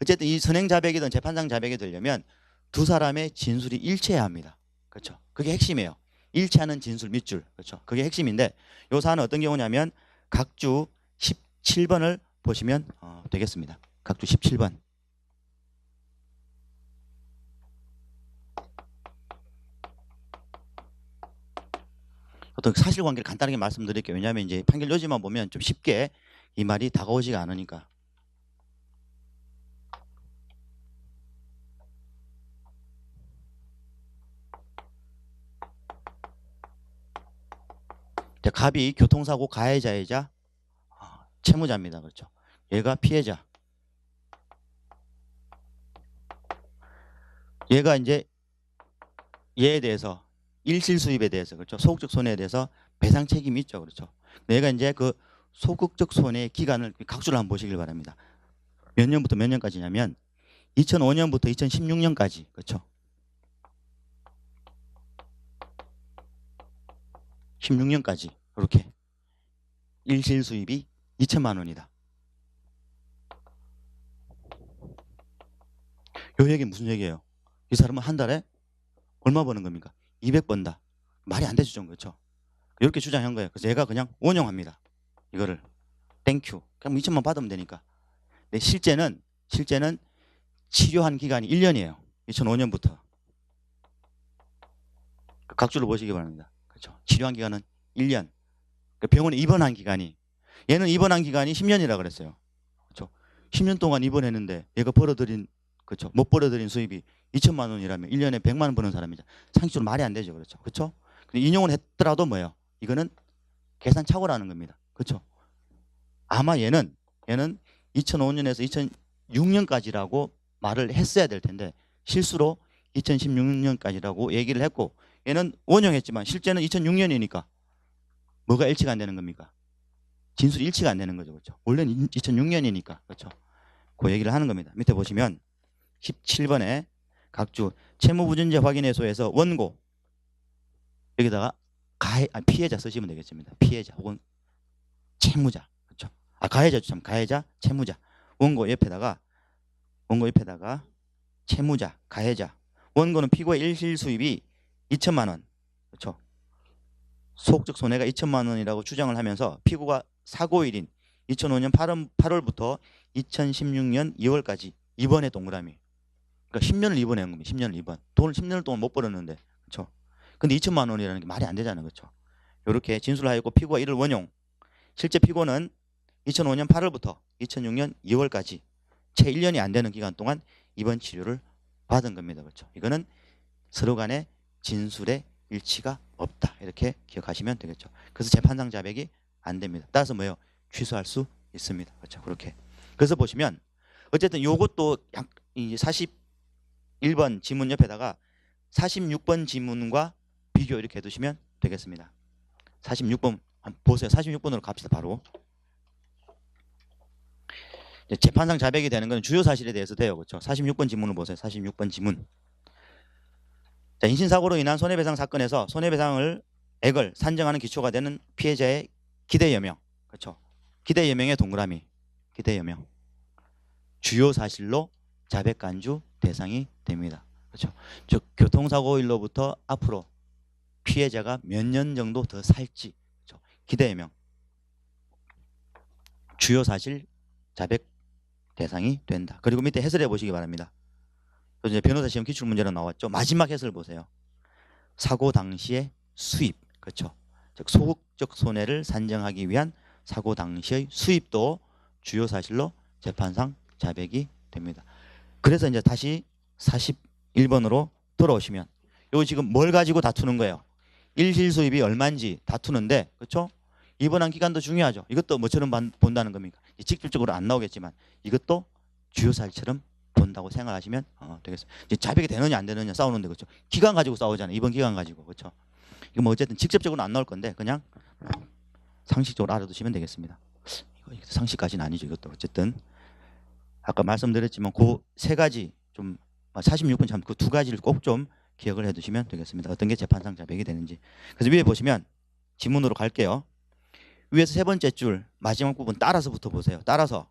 어쨌든 이 선행 자백이든 재판장 자백이 되려면 두 사람의 진술이 일치해야 합니다. 그렇죠? 그게 핵심이에요. 일치하는 진술 밑줄. 그렇죠? 그게 핵심인데 요 사안은 어떤 경우냐면 각주 17번을 보시면 되겠습니다. 각주 17번. 어떤 사실관계를 간단하게 말씀드릴게요. 왜냐하면 이제 판결 요지만 보면 좀 쉽게 이 말이 다가오지가 않으니까. 갑이 교통사고 가해자이자 채무자입니다. 그렇죠? 얘가 피해자. 얘가 이제 얘에 대해서 일실수입에 대해서 그렇죠? 소극적 손해에 대해서 배상 책임이 있죠. 그렇죠? 얘가 이제 그 소극적 손해의 기간을 각주를 한번 보시길 바랍니다. 몇 년부터 몇 년까지냐면 2005년부터 2016년까지 그렇죠? 16년까지 이렇게 일실수입이 2천만 원이다. 요 얘기 무슨 얘기예요? 이 사람은 한 달에 얼마 버는 겁니까? 200 번다. 말이 안 되죠, 좀 그렇죠? 이렇게 주장한 거예요. 그래서 얘가 그냥 원용합니다. 이거를 땡큐. 그냥 2천만 받으면 되니까. 근데 실제는 치료한 기간이 1년이에요. 2005년부터. 각주를 보시기 바랍니다. 그렇죠? 치료한 기간은 1년. 병원에 입원한 기간이 얘는 입원한 기간이 10년이라 그랬어요. 그렇죠? 10년 동안 입원했는데 얘가 벌어들인 그렇죠? 못 벌어들인 수입이 2천만 원이라면 1년에 100만 원 버는 사람이죠. 상식적으로 말이 안 되죠. 그렇죠? 그렇죠? 인용을 했더라도 뭐예요? 이거는 계산 착오라는 겁니다. 그렇죠? 아마 얘는 2005년에서 2006년까지라고 말을 했어야 될 텐데 실수로 2016년까지라고 얘기를 했고 얘는 원용했지만 실제는 2006년이니까 뭐가 일치가 안 되는 겁니까? 진술이 일치가 안 되는 거죠. 그렇죠? 원래는 2006년이니까. 그렇죠? 그 얘기를 하는 겁니다. 밑에 보시면 17번에 각주 채무부준재 확인해소에서 원고 여기다가 피해자 쓰시면 되겠습니다. 피해자 혹은 채무자. 그렇죠? 가해자죠. 참 가해자, 채무자. 원고 옆에다가 채무자, 가해자. 원고는 피고의 일실 수입이 2천만 원. 그렇죠? 소극적 손해가 2천만 원이라고 주장을 하면서 피고가 사고일인 2005년 8월부터 2016년 2월까지 입원에 동그라미. 그러니까 10년을 입원한 겁니다. 10년을 입원. 돈을 10년을 동안 못 벌었는데. 그렇죠? 근데 2천만 원이라는 게 말이 안 되잖아요. 그렇죠? 이렇게 진술하였고 피고가 이를 원용. 실제 피고는 2005년 8월부터 2006년 2월까지 채 1년이 안 되는 기간 동안 입원 치료를 받은 겁니다. 그렇죠? 이거는 서로 간의 진술의 일치가 없다. 이렇게 기억하시면 되겠죠. 그래서 재판장 자백이 안 됩니다. 따라서 뭐예요? 취소할 수 있습니다. 그렇죠? 그렇게. 그래서 보시면 어쨌든 요것도 약 41번 지문 옆에다가 46번 지문과 비교 이렇게 해두시면 되겠습니다. 46번 보세요. 46번으로 갑시다. 바로. 재판상 자백이 되는 건 주요 사실에 대해서 돼요. 그렇죠? 46번 지문을 보세요. 46번 지문. 자, 인신사고로 인한 손해배상 사건에서 손해배상을 액을 산정하는 기초가 되는 피해자의 기대여명. 그렇죠? 기대여명의 동그라미. 기대여명. 주요 사실로 자백간주 대상이 됩니다. 그렇죠. 즉 교통사고일로부터 앞으로 피해자가 몇 년 정도 더 살지, 그렇죠. 기대해명, 주요 사실, 자백 대상이 된다. 그리고 밑에 해설해 보시기 바랍니다. 이제 변호사 시험 기출 문제로 나왔죠. 마지막 해설 보세요. 사고 당시의 수입, 그렇죠. 즉 소극적 손해를 산정하기 위한 사고 당시의 수입도 주요 사실로 재판상 자백이 됩니다. 그래서 이제 다시 41번으로 돌아오시면 이거 지금 뭘 가지고 다투는 거예요? 일실 수입이 얼마인지 다투는데, 그렇죠? 입원한 기간도 중요하죠. 이것도 뭐처럼 본다는 겁니까? 직접적으로 안 나오겠지만 이것도 주요 사실처럼 본다고 생각하시면 되겠습니다. 이제 자백이 되느냐 안 되느냐 싸우는데, 그렇죠? 기간 가지고 싸우잖아요. 입원 기간 가지고, 그렇죠? 이거 뭐 어쨌든 직접적으로는 안 나올 건데 그냥 상식적으로 알아두시면 되겠습니다. 이거 상식까지는 아니죠. 이것도 어쨌든 아까 말씀드렸지만 그 세 가지 좀 46분 참 그 두 가지를 꼭 좀 기억을 해두시면 되겠습니다. 어떤 게 재판상 자백이 되는지. 그래서 위에 보시면 지문으로 갈게요. 위에서 세 번째 줄 마지막 부분 따라서부터 보세요. 따라서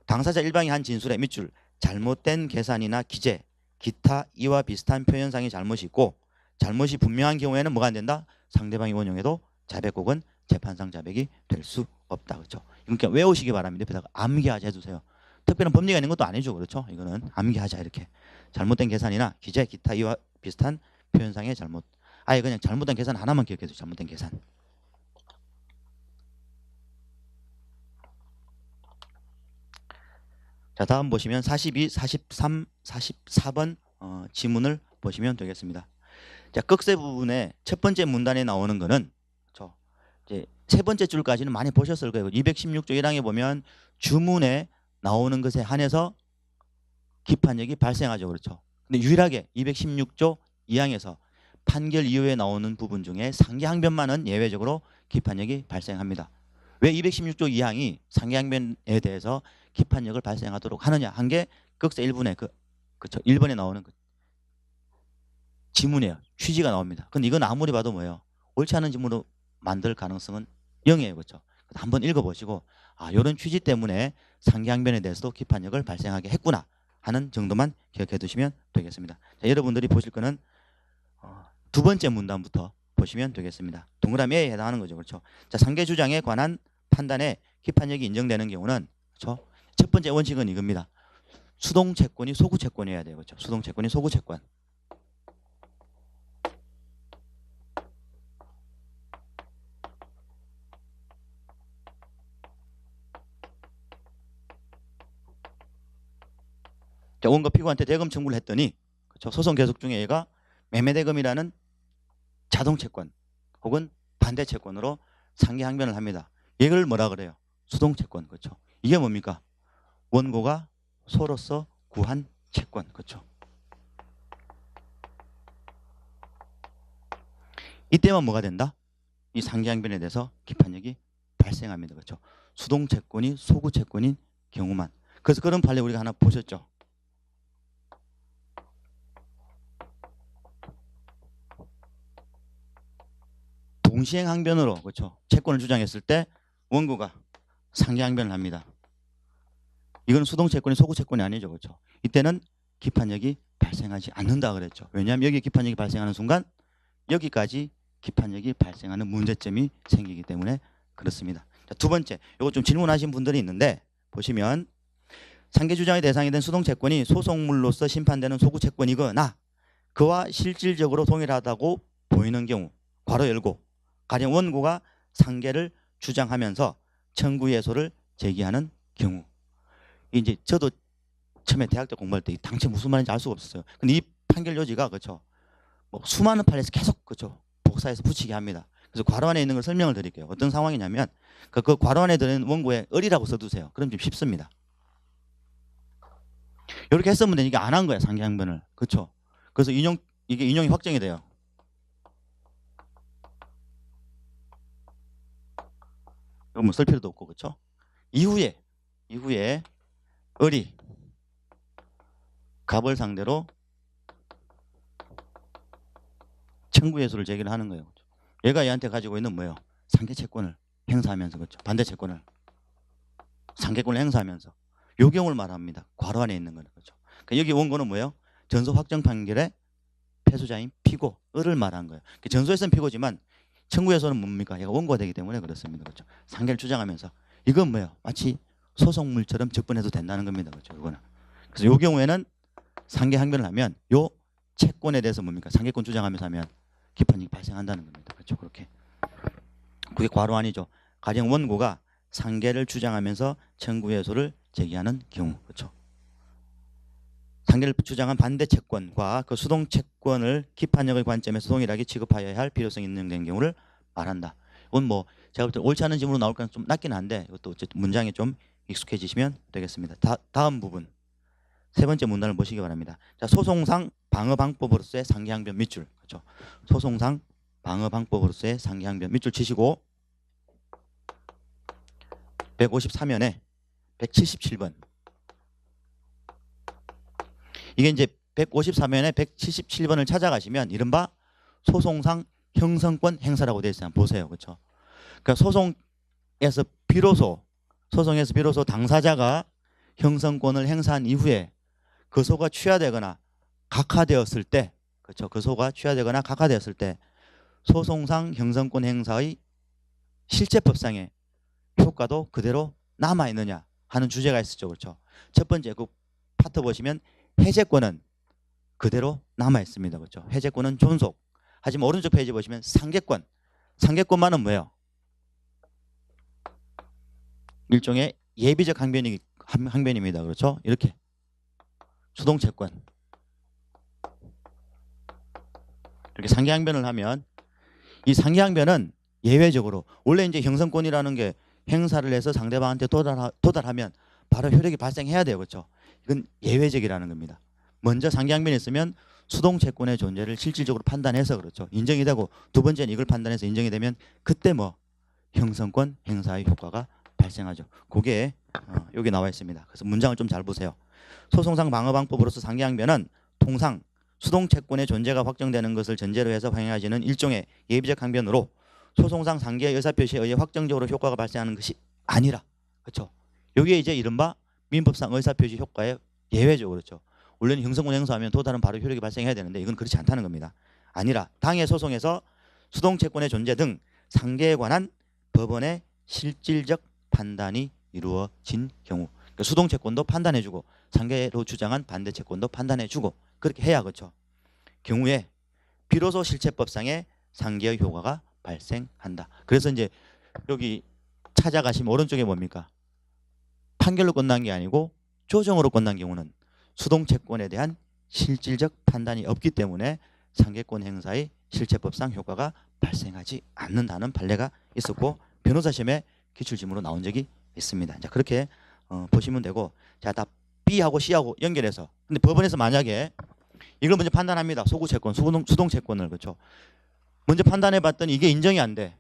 당사자 일방이 한 진술의 밑줄 잘못된 계산이나 기재, 기타 이와 비슷한 표현상의 잘못이 있고 잘못이 분명한 경우에는 뭐가 안 된다? 상대방이 원용해도 자백 혹은 재판상 자백이 될 수 없다. 그렇죠? 그러니까 외우시기 바랍니다. 옆에다가 암기하자 해주세요. 특별한 법리가 있는 것도 아니죠. 그렇죠? 이거는 암기하자 이렇게. 잘못된 계산이나 기재, 기타 이와 비슷한 표현상의 잘못. 아예 그냥 잘못된 계산 하나만 기억해도 잘못된 계산. 자, 다음 보시면 42, 43, 44번 지문을 보시면 되겠습니다. 자, 끝세 부분에 첫 번째 문단에 나오는 거는 이제 세 번째 줄까지는 많이 보셨을 거예요. 216조 1항에 보면 주문에 나오는 것에 한해서 기판력이 발생하죠. 그렇죠. 근데 유일하게 216조 2항에서 판결 이후에 나오는 부분 중에 상계항변만은 예외적으로 기판력이 발생합니다. 왜 216조 2항이 상계항변에 대해서 기판력을 발생하도록 하느냐 한 게 극세 1분에 그렇죠. 1번에 나오는 그 지문이에요. 취지가 나옵니다. 근데 이건 아무리 봐도 뭐예요? 옳지 않은 지문으로 만들 가능성은 0이에요. 그렇죠. 한번 읽어보시고 이런 취지 때문에 상계항변에 대해서도 기판력을 발생하게 했구나 하는 정도만 기억해 두시면 되겠습니다. 자, 여러분들이 보실 거는 두 번째 문단부터 보시면 되겠습니다. 동그라미 A에 해당하는 거죠. 그렇죠. 자, 상계 주장에 관한 판단에 기판력이 인정되는 경우는, 그렇죠. 첫 번째 원칙은 이겁니다. 수동 채권이 소구 채권이어야 돼요. 그렇죠. 수동 채권이 소구 채권. 자, 원고 피고한테 대금 청구를 했더니, 그렇죠. 소송 계속 중에 얘가 매매대금이라는 자동 채권 혹은 반대 채권으로 상계항변을 합니다. 이걸 뭐라 그래요? 수동 채권. 그렇죠. 이게 뭡니까? 원고가 소로서 구한 채권. 그렇죠. 이때만 뭐가 된다? 이 상계항변에 대해서 기판력이 발생합니다. 그렇죠. 수동 채권이 소구 채권인 경우만. 그래서 그런 판례 우리가 하나 보셨죠. 동시행 항변으로, 그렇죠. 채권을 주장했을 때 원고가 상계항변을 합니다. 이건 수동 채권이 소구 채권이 아니죠. 그렇죠. 이때는 기판력이 발생하지 않는다 그랬죠. 왜냐하면 여기 기판력이 발생하는 순간 여기까지 기판력이 발생하는 문제점이 생기기 때문에 그렇습니다. 자, 두 번째, 이거 좀 질문하신 분들이 있는데 보시면 상계 주장의 대상이 된 수동 채권이 소송물로서 심판되는 소구 채권이거나 그와 실질적으로 동일하다고 보이는 경우, 괄호 열고, 가령 원고가 상계를 주장하면서 청구 예소를 제기하는 경우. 이제 저도 처음에 대학 때 공부할 때 당최 무슨 말인지 알 수가 없었어요. 근데 이 판결 요지가, 그렇죠. 뭐 수많은 판례에서 계속, 그렇죠. 복사해서 붙이게 합니다. 그래서 괄호 안에 있는 걸 설명을 드릴게요. 어떤 상황이냐면 그 괄호 안에 들어있는 원고에 을이라고 써두세요. 그럼 좀 쉽습니다. 이렇게 했으면 이게 안 한 거야, 상계항변을. 그렇죠. 그래서 이게 인용이 확정이 돼요. 이거 뭐 쓸 필요도 없고, 그렇죠. 이후에 을이 갑을 상대로 청구 예소를 제기를 하는 거예요. 그렇죠? 얘가 얘한테 가지고 있는 뭐예요? 상계 채권을 행사하면서, 그렇죠. 반대 채권을 상계권을 행사하면서 요 경우를 말합니다. 괄호 안에 있는 거는, 그렇죠. 그러니까 여기 원고는 뭐예요? 전소 확정 판결의 패소자인 피고를 말한 거예요. 전소에서는 피고지만 청구에서는 뭡니까? 얘가 원고가 되기 때문에 그렇습니다. 그렇죠? 상계를 주장하면서 이건 뭐예요? 마치 소송물처럼 접근해도 된다는 겁니다. 그렇죠? 이거는. 그래서 이 경우에는 상계 항변을 하면 요 채권에 대해서 뭡니까? 상계권 주장하면서 하면 기판이 발생한다는 겁니다. 그렇죠? 그렇게. 그게 과로안이죠. 가령 원고가 상계를 주장하면서 청구해소를 제기하는 경우. 그렇죠? 상계를 주장한 반대 채권과 그 수동 채권을 기판력의 관점에서 동일하게 취급하여야 할 필요성이 인정된 경우를 말한다. 이건 뭐 제가 볼 때 옳지 않은 질문으로 나올 가능성이 좀 낮긴 한데 이것도 어쨌든 문장에 좀 익숙해지시면 되겠습니다. 다음 부분 세 번째 문단을 보시기 바랍니다. 자, 소송상 방어 방법으로서의 상계항변 밑줄. 그렇죠? 소송상 방어 방법으로서의 상계항변 밑줄 치시고 153면에 177번. 이게 이제 154면에 177번을 찾아가시면 이른바 소송상 형성권 행사라고 되어 있어요. 보세요. 그렇죠? 그러니까 소송에서 비로소 당사자가 형성권을 행사한 이후에 그 소가 취하되거나 각하되었을 때, 그렇죠? 그 소가 취하되거나 각하되었을 때 소송상 형성권 행사의 실체법상의 효과도 그대로 남아 있느냐 하는 주제가 있었죠. 그렇죠? 첫 번째 그 파트 보시면 해제권은 그대로 남아 있습니다. 그렇죠? 해제권은 존속. 하지만 오른쪽 페이지 보시면 상계권. 상계권만은 뭐예요? 일종의 예비적 항변입니다. 그렇죠? 이렇게 수동채권. 이렇게 상계항변을 하면 이 상계항변은 예외적으로 원래 이제 형성권이라는 게 행사를 해서 상대방한테 도달하면 바로 효력이 발생해야 돼요. 그렇죠? 이건 예외적이라는 겁니다. 먼저 상계항변이 있으면 수동채권의 존재를 실질적으로 판단해서 그렇죠. 인정이 되고 두 번째는 이걸 판단해서 인정이 되면 그때 뭐 형성권 행사의 효과가 발생하죠. 그게 여기 나와 있습니다. 그래서 문장을 좀 잘 보세요. 소송상 방어방법으로서 상계항변은 통상 수동채권의 존재가 확정되는 것을 전제로 해서 행해지는 일종의 예비적 항변으로 소송상 상계의 의사표시에 의해 확정적으로 효과가 발생하는 것이 아니라, 그렇죠? 여기에 이제 이른바 민법상 의사표시 효과의 예외죠. 그렇죠? 원래는 형성권 행사하면 또 다른 바로 효력이 발생해야 되는데 이건 그렇지 않다는 겁니다. 아니라 당해 소송에서 수동채권의 존재 등 상계에 관한 법원의 실질적 판단이 이루어진 경우, 그러니까 수동채권도 판단해주고 상계로 주장한 반대채권도 판단해주고 그렇게 해야, 그렇죠? 경우에 비로소 실체법상의 상계의 효과가 발생한다. 그래서 이제 여기 찾아가시면 오른쪽에 뭡니까? 판결로 끝난 게 아니고 조정으로 끝난 경우는 수동채권에 대한 실질적 판단이 없기 때문에 상계권 행사의 실체법상 효과가 발생하지 않는다는 판례가 있었고 변호사 시험에 기출지문으로 나온 적이 있습니다. 자, 그렇게 보시면 되고, 자, 다 B하고 C하고 연결해서, 근데 법원에서 만약에 이걸 먼저 판단합니다. 소구채권, 수동채권을. 그렇죠? 먼저 판단해 봤더니 이게 인정이 안 돼.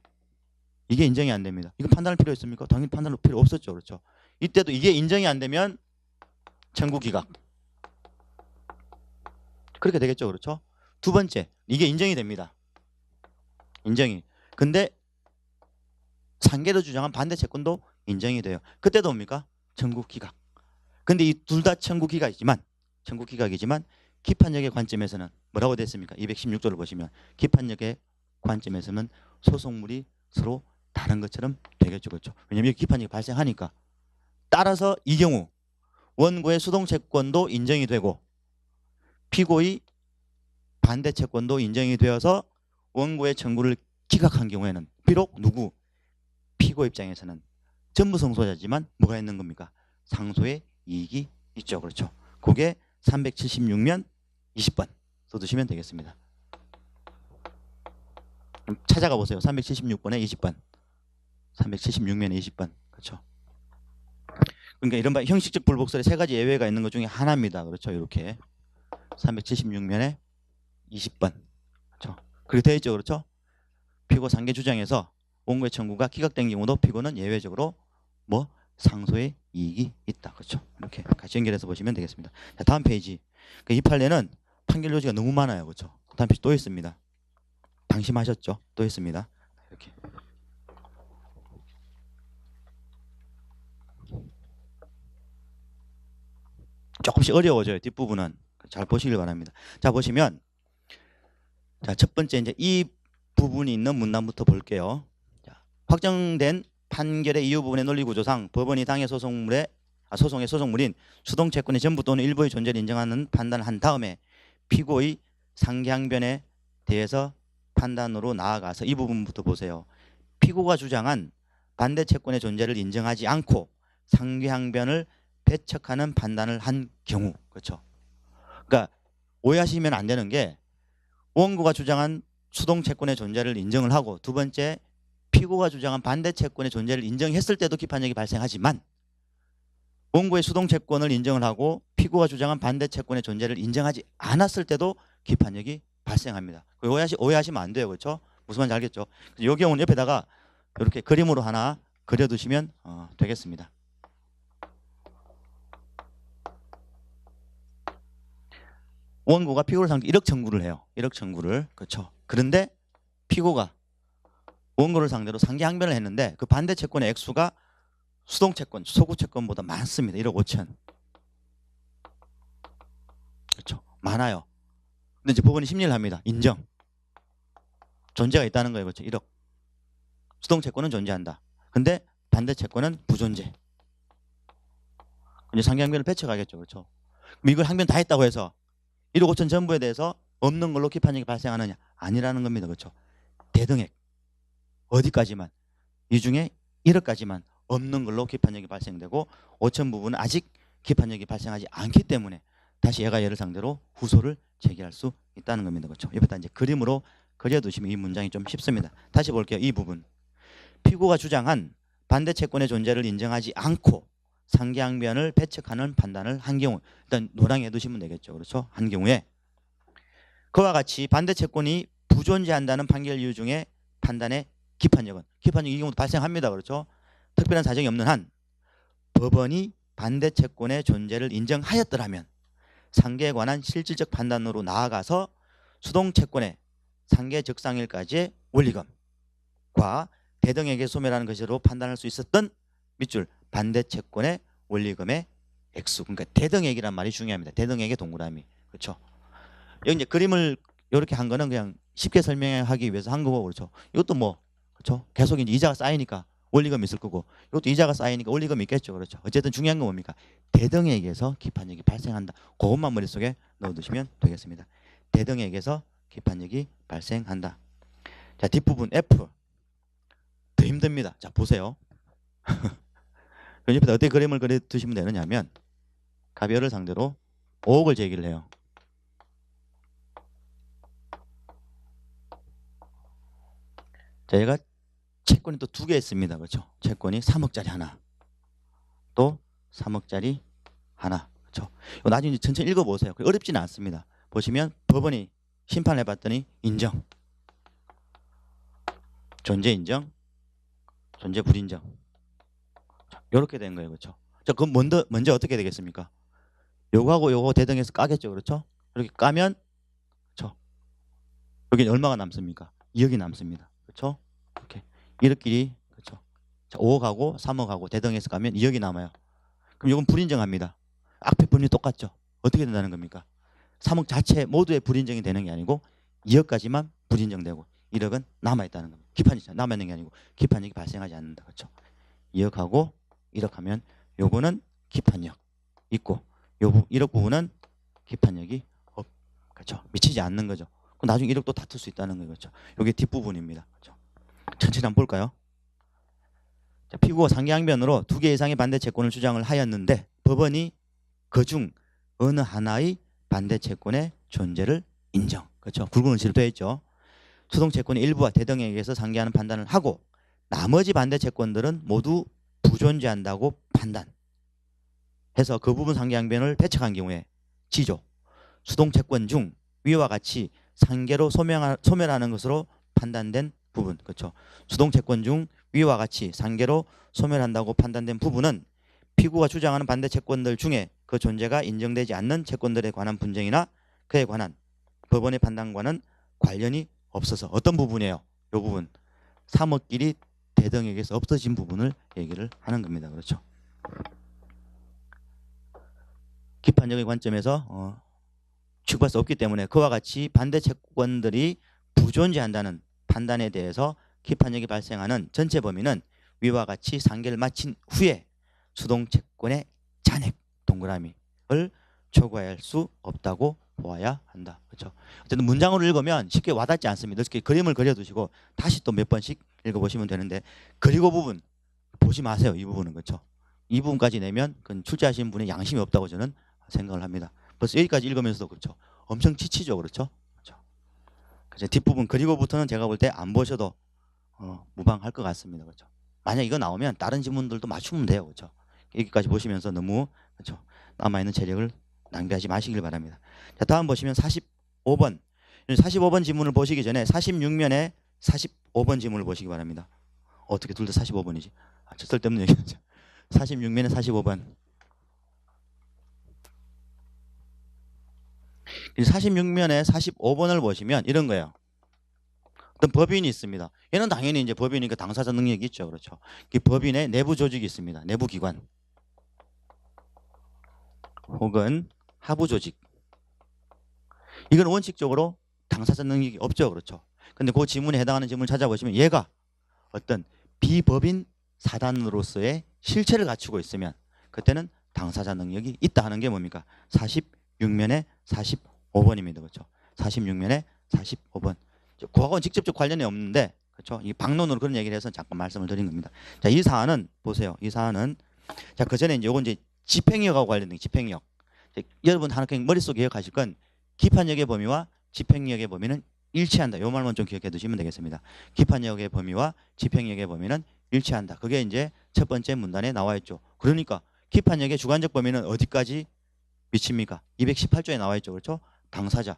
이게 인정이 안 됩니다. 이거 판단할 필요 있습니까? 당연히 판단할 필요 없었죠. 그렇죠? 이때도 이게 인정이 안 되면 청구 기각. 그렇게 되겠죠. 그렇죠? 두 번째, 이게 인정이 됩니다. 인정이. 근데 상계로 주장한 반대 채권도 인정이 돼요. 그때도 뭡니까? 청구 기각. 근데 이 둘 다 청구 기각이지만 기판력의 관점에서는 뭐라고 됐습니까? 216조를 보시면 기판력의 관점에서는 소송물이 서로 다른 것처럼 되겠죠. 그렇죠? 왜냐하면 기판력이 발생하니까. 따라서 이 경우 원고의 수동채권도 인정이 되고 피고의 반대채권도 인정이 되어서 원고의 청구를 기각한 경우에는 비록 누구? 피고 입장에서는 전부 성소자지만 뭐가 있는 겁니까? 상소의 이익이 있죠. 그렇죠? 그게 376면 20번 써두시면 되겠습니다. 찾아가 보세요. 376번에 20번. 376면에 20번. 그렇죠? 그러니까 이른바 형식적 불복설의 세 가지 예외가 있는 것 중에 하나입니다. 그렇죠? 이렇게 376면에 20번. 그렇죠? 그렇게 되어 있죠. 그렇죠? 피고 상계 주장에서 원고의 청구가 기각된 경우도 피고는 예외적으로 뭐 상소의 이익이 있다. 그렇죠? 이렇게 같이 연결해서 보시면 되겠습니다. 자, 다음 페이지. 이 판례는 판결 요지가 너무 많아요. 그렇죠? 다음 페이지 또 있습니다. 방심하셨죠? 또 있습니다. 이렇게. 조금씩 어려워져요. 뒷부분은. 잘 보시길 바랍니다. 자, 보시면 자, 첫 번째 이제 이 부분이 있는 문단부터 볼게요. 자, 확정된 판결의 이유 부분의 논리 구조상 법원이 당해 소송의 소송물인 수동 채권의 전부 또는 일부의 존재를 인정하는 판단을 한 다음에 피고의 상기항변에 대해서 판단으로 나아가서 이 부분부터 보세요. 피고가 주장한 반대 채권의 존재를 인정하지 않고 상기항변을 배척하는 판단을 한 경우, 그렇죠? 그러니까 오해하시면 안 되는 게 원고가 주장한 수동 채권의 존재를 인정을 하고 두 번째 피고가 주장한 반대 채권의 존재를 인정했을 때도 기판력이 발생하지만 원고의 수동 채권을 인정을 하고 피고가 주장한 반대 채권의 존재를 인정하지 않았을 때도 기판력이 발생합니다. 오해하시면 안 돼요, 그렇죠? 무슨 말인지 알겠죠? 이 경우는 옆에다가 이렇게 그림으로 하나 그려두시면 되겠습니다. 원고가 피고를 상대로 1억 청구를 해요. 1억 청구를. 그렇죠. 그런데 피고가 원고를 상대로 상기항변을 했는데 그 반대 채권의 액수가 수동채권, 소구채권보다 많습니다. 1억 5천. 그렇죠. 많아요. 근데 이제 법원이 심리를 합니다. 인정. 존재가 있다는 거예요. 그렇죠. 1억. 수동채권은 존재한다. 근데 반대 채권은 부존재. 이제 상기항변을 배척하겠죠. 그렇죠. 그럼 이걸 항변 다 했다고 해서 1억 5천 전부에 대해서 없는 걸로 기판력이 발생하느냐? 아니라는 겁니다. 그렇죠. 대등액. 어디까지만. 이 중에 1억까지만 없는 걸로 기판력이 발생되고 5천 부분은 아직 기판력이 발생하지 않기 때문에 다시 얘가 얘를 상대로 후소를 제기할 수 있다는 겁니다. 그렇죠. 옆에다 이제 그림으로 그려두시면 이 문장이 좀 쉽습니다. 다시 볼게요. 이 부분. 피고가 주장한 반대 채권의 존재를 인정하지 않고 상기항변을 배척하는 판단을 한 경우, 일단 노랑해 두시면 되겠죠. 그렇죠. 한 경우에 그와 같이 반대 채권이 부존재한다는 판결 이유 중에 판단의 기판력은 이 경우도 발생합니다. 그렇죠. 특별한 사정이 없는 한 법원이 반대 채권의 존재를 인정하였더라면 상계에 관한 실질적 판단으로 나아가서 수동 채권의 상계 적상일까지의 원리금과 대등액의 소멸하는 것으로 판단할 수 있었던 밑줄 반대 채권의 원리금의 액수. 그러니까 대등액이란 말이 중요합니다. 대등액의 동그라미. 그렇죠. 여기 이제 그림을 이렇게 한 거는 그냥 쉽게 설명하기 위해서 한 거고, 그렇죠. 이것도 뭐 그렇죠. 계속 이제 이자가 쌓이니까 원리금이 있을 거고, 이것도 이자가 쌓이니까 원리금이 있겠죠. 그렇죠. 어쨌든 중요한 건 뭡니까? 대등액에서 기판력이 발생한다. 그것만 머릿속에 넣어두시면 되겠습니다. 대등액에서 기판력이 발생한다. 자, 뒷부분 F. 더 힘듭니다. 자, 보세요. 옆에다 어떻게 그림을 그려두시면 되느냐면 가비어를 상대로 5억을 제기를 해요. 자, 얘가 채권이 또 2개 있습니다. 그렇죠? 채권이 3억짜리 하나, 또 3억짜리 하나. 그렇죠? 이거 나중에 천천히 읽어보세요. 어렵지는 않습니다. 보시면 법원이 심판해 봤더니 인정, 존재 인정, 존재 불인정. 이렇게 된 거예요. 그렇죠? 자, 그럼 먼저 어떻게 되겠습니까? 요거하고 요거 대등해서 까겠죠. 그렇죠? 이렇게 까면, 그렇죠? 여기 얼마가 남습니까? 2억이 남습니다. 그렇죠? 이렇게 1억끼리, 그렇죠? 자, 5억하고 3억하고 대등해서 가면 2억이 남아요. 그럼 이건 불인정합니다. 앞에 분이 똑같죠? 어떻게 된다는 겁니까? 3억 자체 모두의 불인정이 되는 게 아니고 2억까지만 불인정되고 1억은 남아있다는 겁니다. 기판이 남아있는 게 아니고 기판력이 발생하지 않는다. 그렇죠? 2억하고 1억 하면 요거는 기판력 있고 요 1억 부분은 기판력이 그렇죠? 미치지 않는 거죠. 그럼 나중에 1억도 다툴 수 있다는 거죠. 그렇죠? 요게 뒷부분입니다. 그렇죠? 천천히 한번 볼까요? 자, 피고가 상기항변으로 2개 이상의 반대 채권을 주장을 하였는데 법원이 그중 어느 하나의 반대 채권의 존재를 인정. 그렇죠? 굵은 글씨로 되어 있죠. 수동 채권의 일부와 대등액에서 상기하는 판단을 하고 나머지 반대 채권들은 모두 부존재한다고 판단해서 그 부분 상기항변을 배척한 경우에 지조 수동 채권 중 위와 같이 상계로 소멸하는 것으로 판단된 부분, 그렇죠. 수동 채권 중 위와 같이 상계로 소멸한다고 판단된 부분은 피고가 주장하는 반대 채권들 중에 그 존재가 인정되지 않는 채권들에 관한 분쟁이나 그에 관한 법원의 판단과는 관련이 없어서 어떤 부분이에요? 이 부분 3억끼리 대등액에서 없어진 부분을 얘기를 하는 겁니다. 그렇죠. 기판력의 관점에서 취급할 수 없기 때문에 그와 같이 반대 채권들이 부존재한다는 판단에 대해서 기판력이 발생하는 전체 범위는 위와 같이 상계를 마친 후에 수동 채권의 잔액 동그라미를 초과할 수 없다고 보아야 한다. 그렇죠? 어쨌든 문장으로 읽으면 쉽게 와닿지 않습니다. 이렇게 그림을 그려두시고 다시 또 몇 번씩 읽어보시면 되는데 그리고 부분 보지 마세요. 이 부분은 그렇죠. 이 부분까지 내면 그건 출제하신 분이 양심이 없다고 저는 생각을 합니다. 벌써 여기까지 읽으면서도 그렇죠. 엄청 지치죠, 그렇죠? 그렇죠. 뒷부분 그리고부터는 제가 볼 때 안 보셔도 무방할 것 같습니다. 그렇죠. 만약 이거 나오면 다른 지문들도 맞추면 돼요, 그렇죠. 여기까지 보시면서 너무 그렇죠. 남아 있는 체력을 낭비하지 마시길 바랍니다. 자, 다음 보시면 45번. 45번 지문을 보시기 전에 46면에 45번 지문을 보시기 바랍니다. 어떻게 둘 다 45번이지? 저 쓸데없는 얘기죠. 46면에 45번. 46면에 45번을 보시면 이런 거예요. 어떤 법인이 있습니다. 얘는 당연히 이제 법인이니까 당사자 능력이 있죠. 그렇죠. 그 법인의 내부 조직이 있습니다. 내부 기관. 혹은 하부 조직. 이건 원칙적으로 당사자 능력이 없죠. 그렇죠. 근데 그 지문에 해당하는 지문을 찾아보시면 얘가 어떤 비법인 사단으로서의 실체를 갖추고 있으면 그때는 당사자 능력이 있다 하는 게 뭡니까? 46면에 45번입니다. 그렇죠. 46면에 45번. 그하고는 직접적 관련이 없는데 그렇죠. 이 방론으로 그런 얘기를 해서 잠깐 말씀을 드린 겁니다. 자, 이 사안은 보세요. 이 사안은 자, 그 전에 이제 요건 이제 집행력하고 관련된 집행력. 여러분 하나 그냥 머릿속에 기억하실 건 기판력의 범위와 집행력의 범위는 일치한다. 요 말만 좀 기억해 두시면 되겠습니다. 기판력의 범위와 집행력의 범위는 일치한다. 그게 이제 첫 번째 문단에 나와 있죠. 그러니까 기판력의 주관적 범위는 어디까지 미칩니까? 218조에 나와 있죠. 그렇죠? 당사자,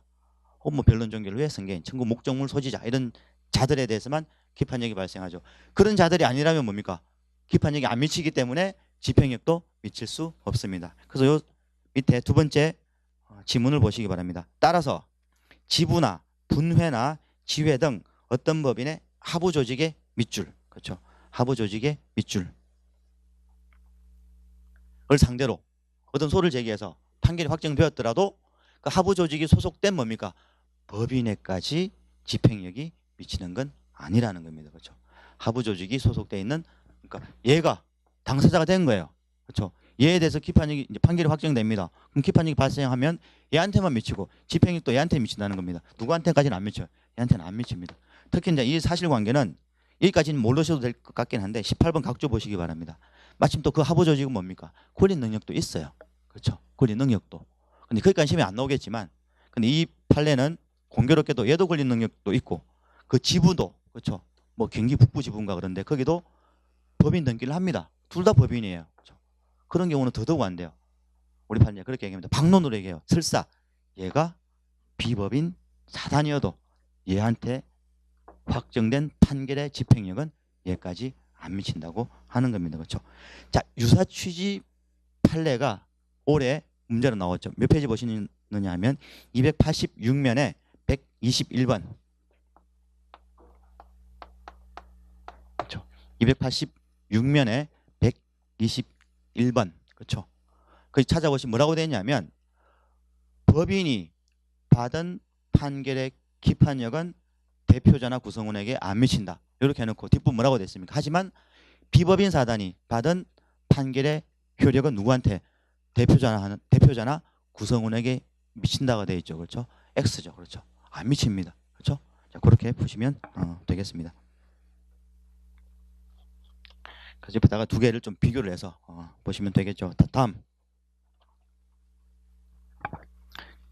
혹은 뭐 변론 종결을 위해 승계인, 청구 목적물 소지자 이런 자들에 대해서만 기판력이 발생하죠. 그런 자들이 아니라면 뭡니까? 기판력이 안 미치기 때문에 집행력도 미칠 수 없습니다. 그래서 요 밑에 두 번째 지문을 보시기 바랍니다. 따라서 지부나 분회나 지회 등 어떤 법인의 하부 조직의 밑줄, 그렇죠? 하부 조직의 밑줄을 상대로 어떤 소를 제기해서 판결이 확정되었더라도 그 하부 조직이 소속된 뭡니까? 법인에까지 집행력이 미치는 건 아니라는 겁니다. 그렇죠? 하부 조직이 소속돼 있는 그러니까 얘가 당사자가 된 거예요. 그렇죠? 얘에 대해서 기판력이 이제 판결이 확정됩니다. 그럼 기판력이 발생하면 얘한테만 미치고 집행력도 얘한테 미친다는 겁니다. 누구한테까지는 안 미쳐요. 얘한테는 안 미칩니다. 특히 이제 이 사실관계는 여기까지는 모르셔도 될 것 같긴 한데 18번 각조 보시기 바랍니다. 마침 또 그 하부 조직은 뭡니까? 권리 능력도 있어요. 그렇죠? 권리 능력도. 근데 거기까지 시험에 안 나오겠지만 근데 이 판례는 공교롭게도 얘도 권리 능력도 있고 그 지부도 그렇죠? 뭐 경기 북부 지부인가 그런데 거기도 법인 등기를 합니다. 둘 다 법인이에요. 그렇죠? 그런 경우는 더더욱 안 돼요. 우리 판례 그렇게 얘기합니다. 방론으로 얘기해요. 설사 얘가 비법인 사단이어도 얘한테 확정된 판결의 집행력은 얘까지 안 미친다고 하는 겁니다. 그렇죠? 자, 유사 취지 판례가 올해 문제로 나왔죠. 몇 페이지 보시느냐 하면 286면에 121번. 그렇죠? 286면에 121번. 그렇죠? 거기 찾아보시면 뭐라고 되어 있냐면 법인이 받은 판결의 기판력은 대표자나 구성원에게 안 미친다. 이렇게 해놓고 뒷부분 뭐라고 되어 있습니까? 하지만 비법인 사단이 받은 판결의 효력은 누구한테? 대표자나 구성원에게 미친다가 되어 있죠. 그렇죠? X죠. 그렇죠? 안 미칩니다. 그렇죠? 자, 그렇게 보시면 되겠습니다. 그래서 옆에다가 두 개를 좀 비교를 해서 보시면 되겠죠. 다음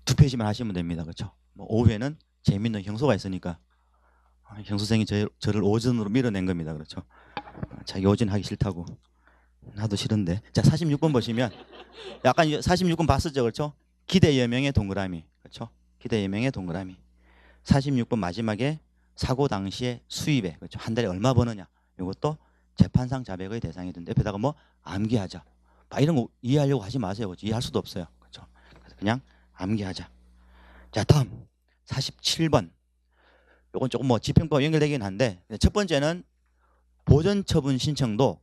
두 페이지만 하시면 됩니다. 그렇죠? 뭐 오후에는 재밌는 형소가 있으니까 형수생이 저를 오전으로 밀어낸 겁니다. 그렇죠? 자기 오전 하기 싫다고. 나도 싫은데. 자, 46번 보시면 약간 46번 봤었죠. 그렇죠? 기대 여명의 동그라미. 그렇죠? 기대 여명의 동그라미. 46번 마지막에 사고 당시의 수입에 그렇죠? 한 달에 얼마 버느냐. 이것도 재판상 자백의 대상이 된데 옆에다가 뭐 암기하자. 이런 거 이해하려고 하지 마세요. 그렇죠? 이해할 수도 없어요. 그렇죠? 그래서 그냥 암기하자. 자, 다음 47번. 이건 조금 뭐 집행법 연결되긴 한데 첫 번째는 보전처분 신청도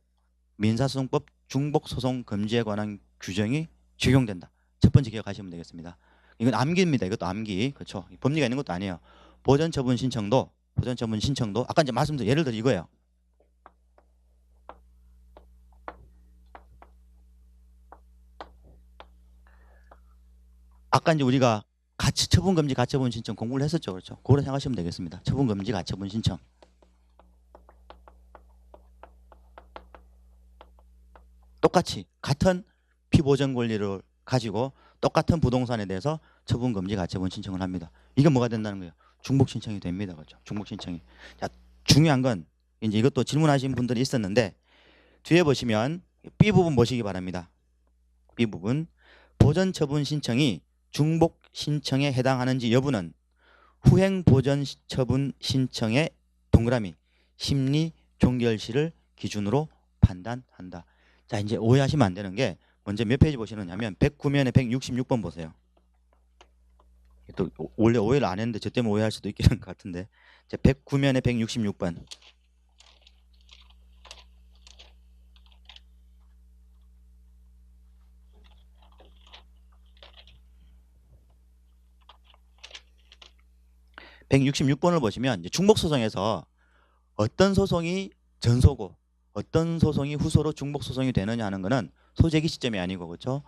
민사소송법 중복소송 금지에 관한 규정이 적용된다. 첫 번째 기억하시면 되겠습니다. 이건 암기입니다. 이것도 암기. 그렇죠? 법리가 있는 것도 아니에요. 보전 처분 신청도 아까 이제 말씀드린 예를 들어 이거예요. 아까 이제 우리가 처분 금지 가처분 신청 공부를 했었죠. 그렇죠? 그거로 생각하시면 되겠습니다. 처분 금지 가처분 신청. 똑같이 같은 피보전 권리를 가지고 똑같은 부동산에 대해서 처분 금지 가처분 신청을 합니다. 이게 뭐가 된다는 거예요? 중복 신청이 됩니다. 그렇죠? 중복 신청이. 자, 중요한 건 이제 이것도 질문하신 분들이 있었는데 뒤에 보시면 B 부분 보시기 바랍니다. B 부분 보전 처분 신청이 중복 신청에 해당하는지 여부는 후행 보전 처분 신청의 동그라미 심리 종결시를 기준으로 판단한다. 자, 이제 오해하시면 안 되는 게 먼저 몇 페이지 보시느냐면 109면에 166번 보세요. 또 원래 오해를 안 했는데 저 때문에 오해할 수도 있겠는 것 같은데 109면에 166번. (166번을) 보시면 이제 중복소송에서 어떤 소송이 전소고 어떤 소송이 후소로 중복소송이 되느냐 하는 거는 소재기 시점이 아니고 그렇죠?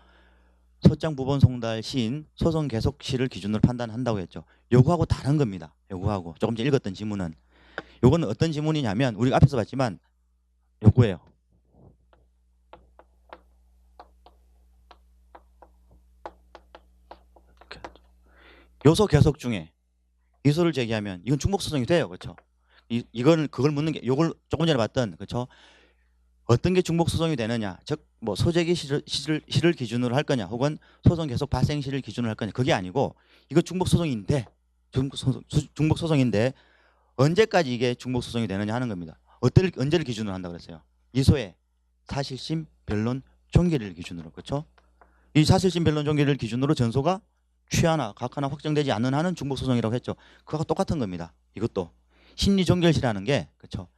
소장 부본 송달 시인 소송 계속 시를 기준으로 판단한다고 했죠. 요거하고 다른 겁니다. 요거하고 조금 전에 읽었던 지문은 요거는 어떤 지문이냐면 우리가 앞에서 봤지만 요거예요. 요소 계속 중에 이소를 제기하면 이건 중복소송이 돼요. 그렇죠? 이건 그걸 묻는 게 요걸 조금 전에 봤던 그렇죠? 어떤 게 중복소송이 되느냐 즉 뭐 소재기 시를 기준으로 할 거냐 혹은 소송 계속 발생 시를 기준으로 할 거냐 그게 아니고 이거 중복소송인데 중복소송인데 언제까지 이게 중복소송이 되느냐 하는 겁니다. 언제를 기준으로 한다고 그랬어요? 이소의 사실심 변론 종결일 기준으로 그렇죠? 이 사실심 변론 종결일 기준으로 전소가 취하나 각하나 확정되지 않는 한은 중복소송이라고 했죠. 그거하고 똑같은 겁니다. 이것도 심리종결시라는 게 그렇죠.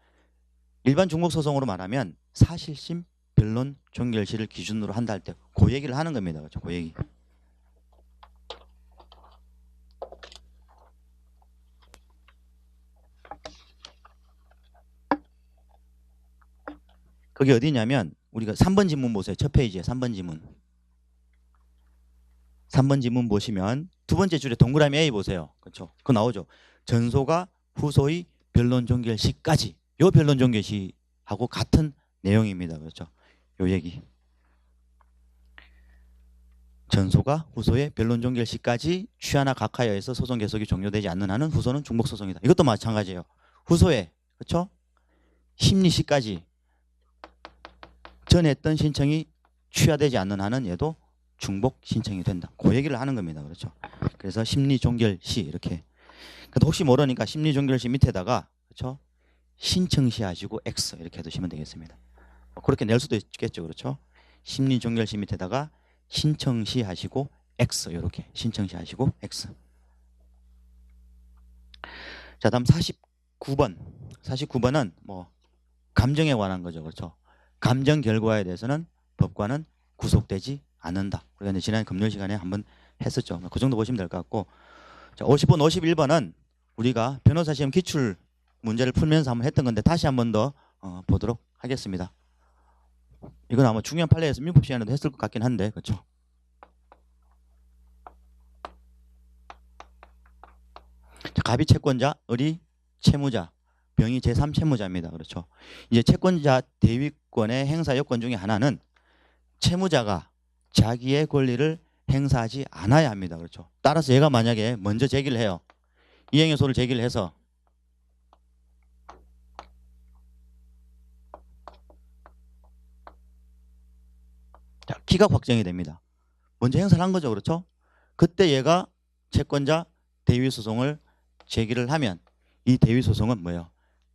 일반 중복소송으로 말하면 사실심 변론 종결시를 기준으로 한다 할 때 그 얘기를 하는 겁니다. 그렇죠. 그 얘기. 그게 어디냐면 우리가 3번 지문 보세요. 첫 페이지에 3번 지문. 3번 지문 보시면 두 번째 줄에 동그라미 A 보세요. 그렇죠? 그거 나오죠. 전소가 후소의 변론 종결 시까지. 요 변론 종결 시하고 같은 내용입니다. 그렇죠? 요 얘기. 전소가 후소의 변론 종결 시까지 취하나 각하에 의해서 소송 계속이 종료되지 않는 한은 후소는 중복 소송이다. 이것도 마찬가지예요. 후소에 그렇죠? 심리 시까지 전에 했던 신청이 취하되지 않는 한은 얘도 중복 신청이 된다. 그 얘기를 하는 겁니다. 그렇죠? 그래서 심리 종결 시 이렇게. 근데 혹시 모르니까 심리 종결 시 밑에다가 그렇죠? 신청 시 하시고 X 이렇게 해두시면 되겠습니다. 그렇게 낼 수도 있겠죠. 그렇죠? 심리 종결 시 밑에다가 신청 시 하시고 X 이렇게 신청 시 하시고 X. 자, 다음 49번. 49번은 뭐 감정에 관한 거죠. 그렇죠? 감정 결과에 대해서는 법관은 구속되지 않는다. 우리가 이제 지난 금요일 시간에 한번 했었죠. 그 정도 보시면 될 것 같고. 자, 50번, 51번은 우리가 변호사 시험 기출 문제를 풀면서 한번 했던 건데 다시 한번 더 보도록 하겠습니다. 이건 아마 중요한 판례에서 민법 시간에도 했을 것 같긴 한데 그렇죠? 자, 갑이 채권자, 을이 채무자, 병이 제3채무자입니다. 그렇죠? 이제 채권자 대위권의 행사 요건 중에 하나는 채무자가 자기의 권리를 행사하지 않아야 합니다. 그렇죠? 따라서 얘가 만약에 먼저 제기를 해요. 이행여소를 제기를 해서 자, 기각 확정이 됩니다. 먼저 행사를 한 거죠. 그렇죠? 그때 얘가 채권자 대위소송을 제기를 하면 이 대위소송은 뭐예요?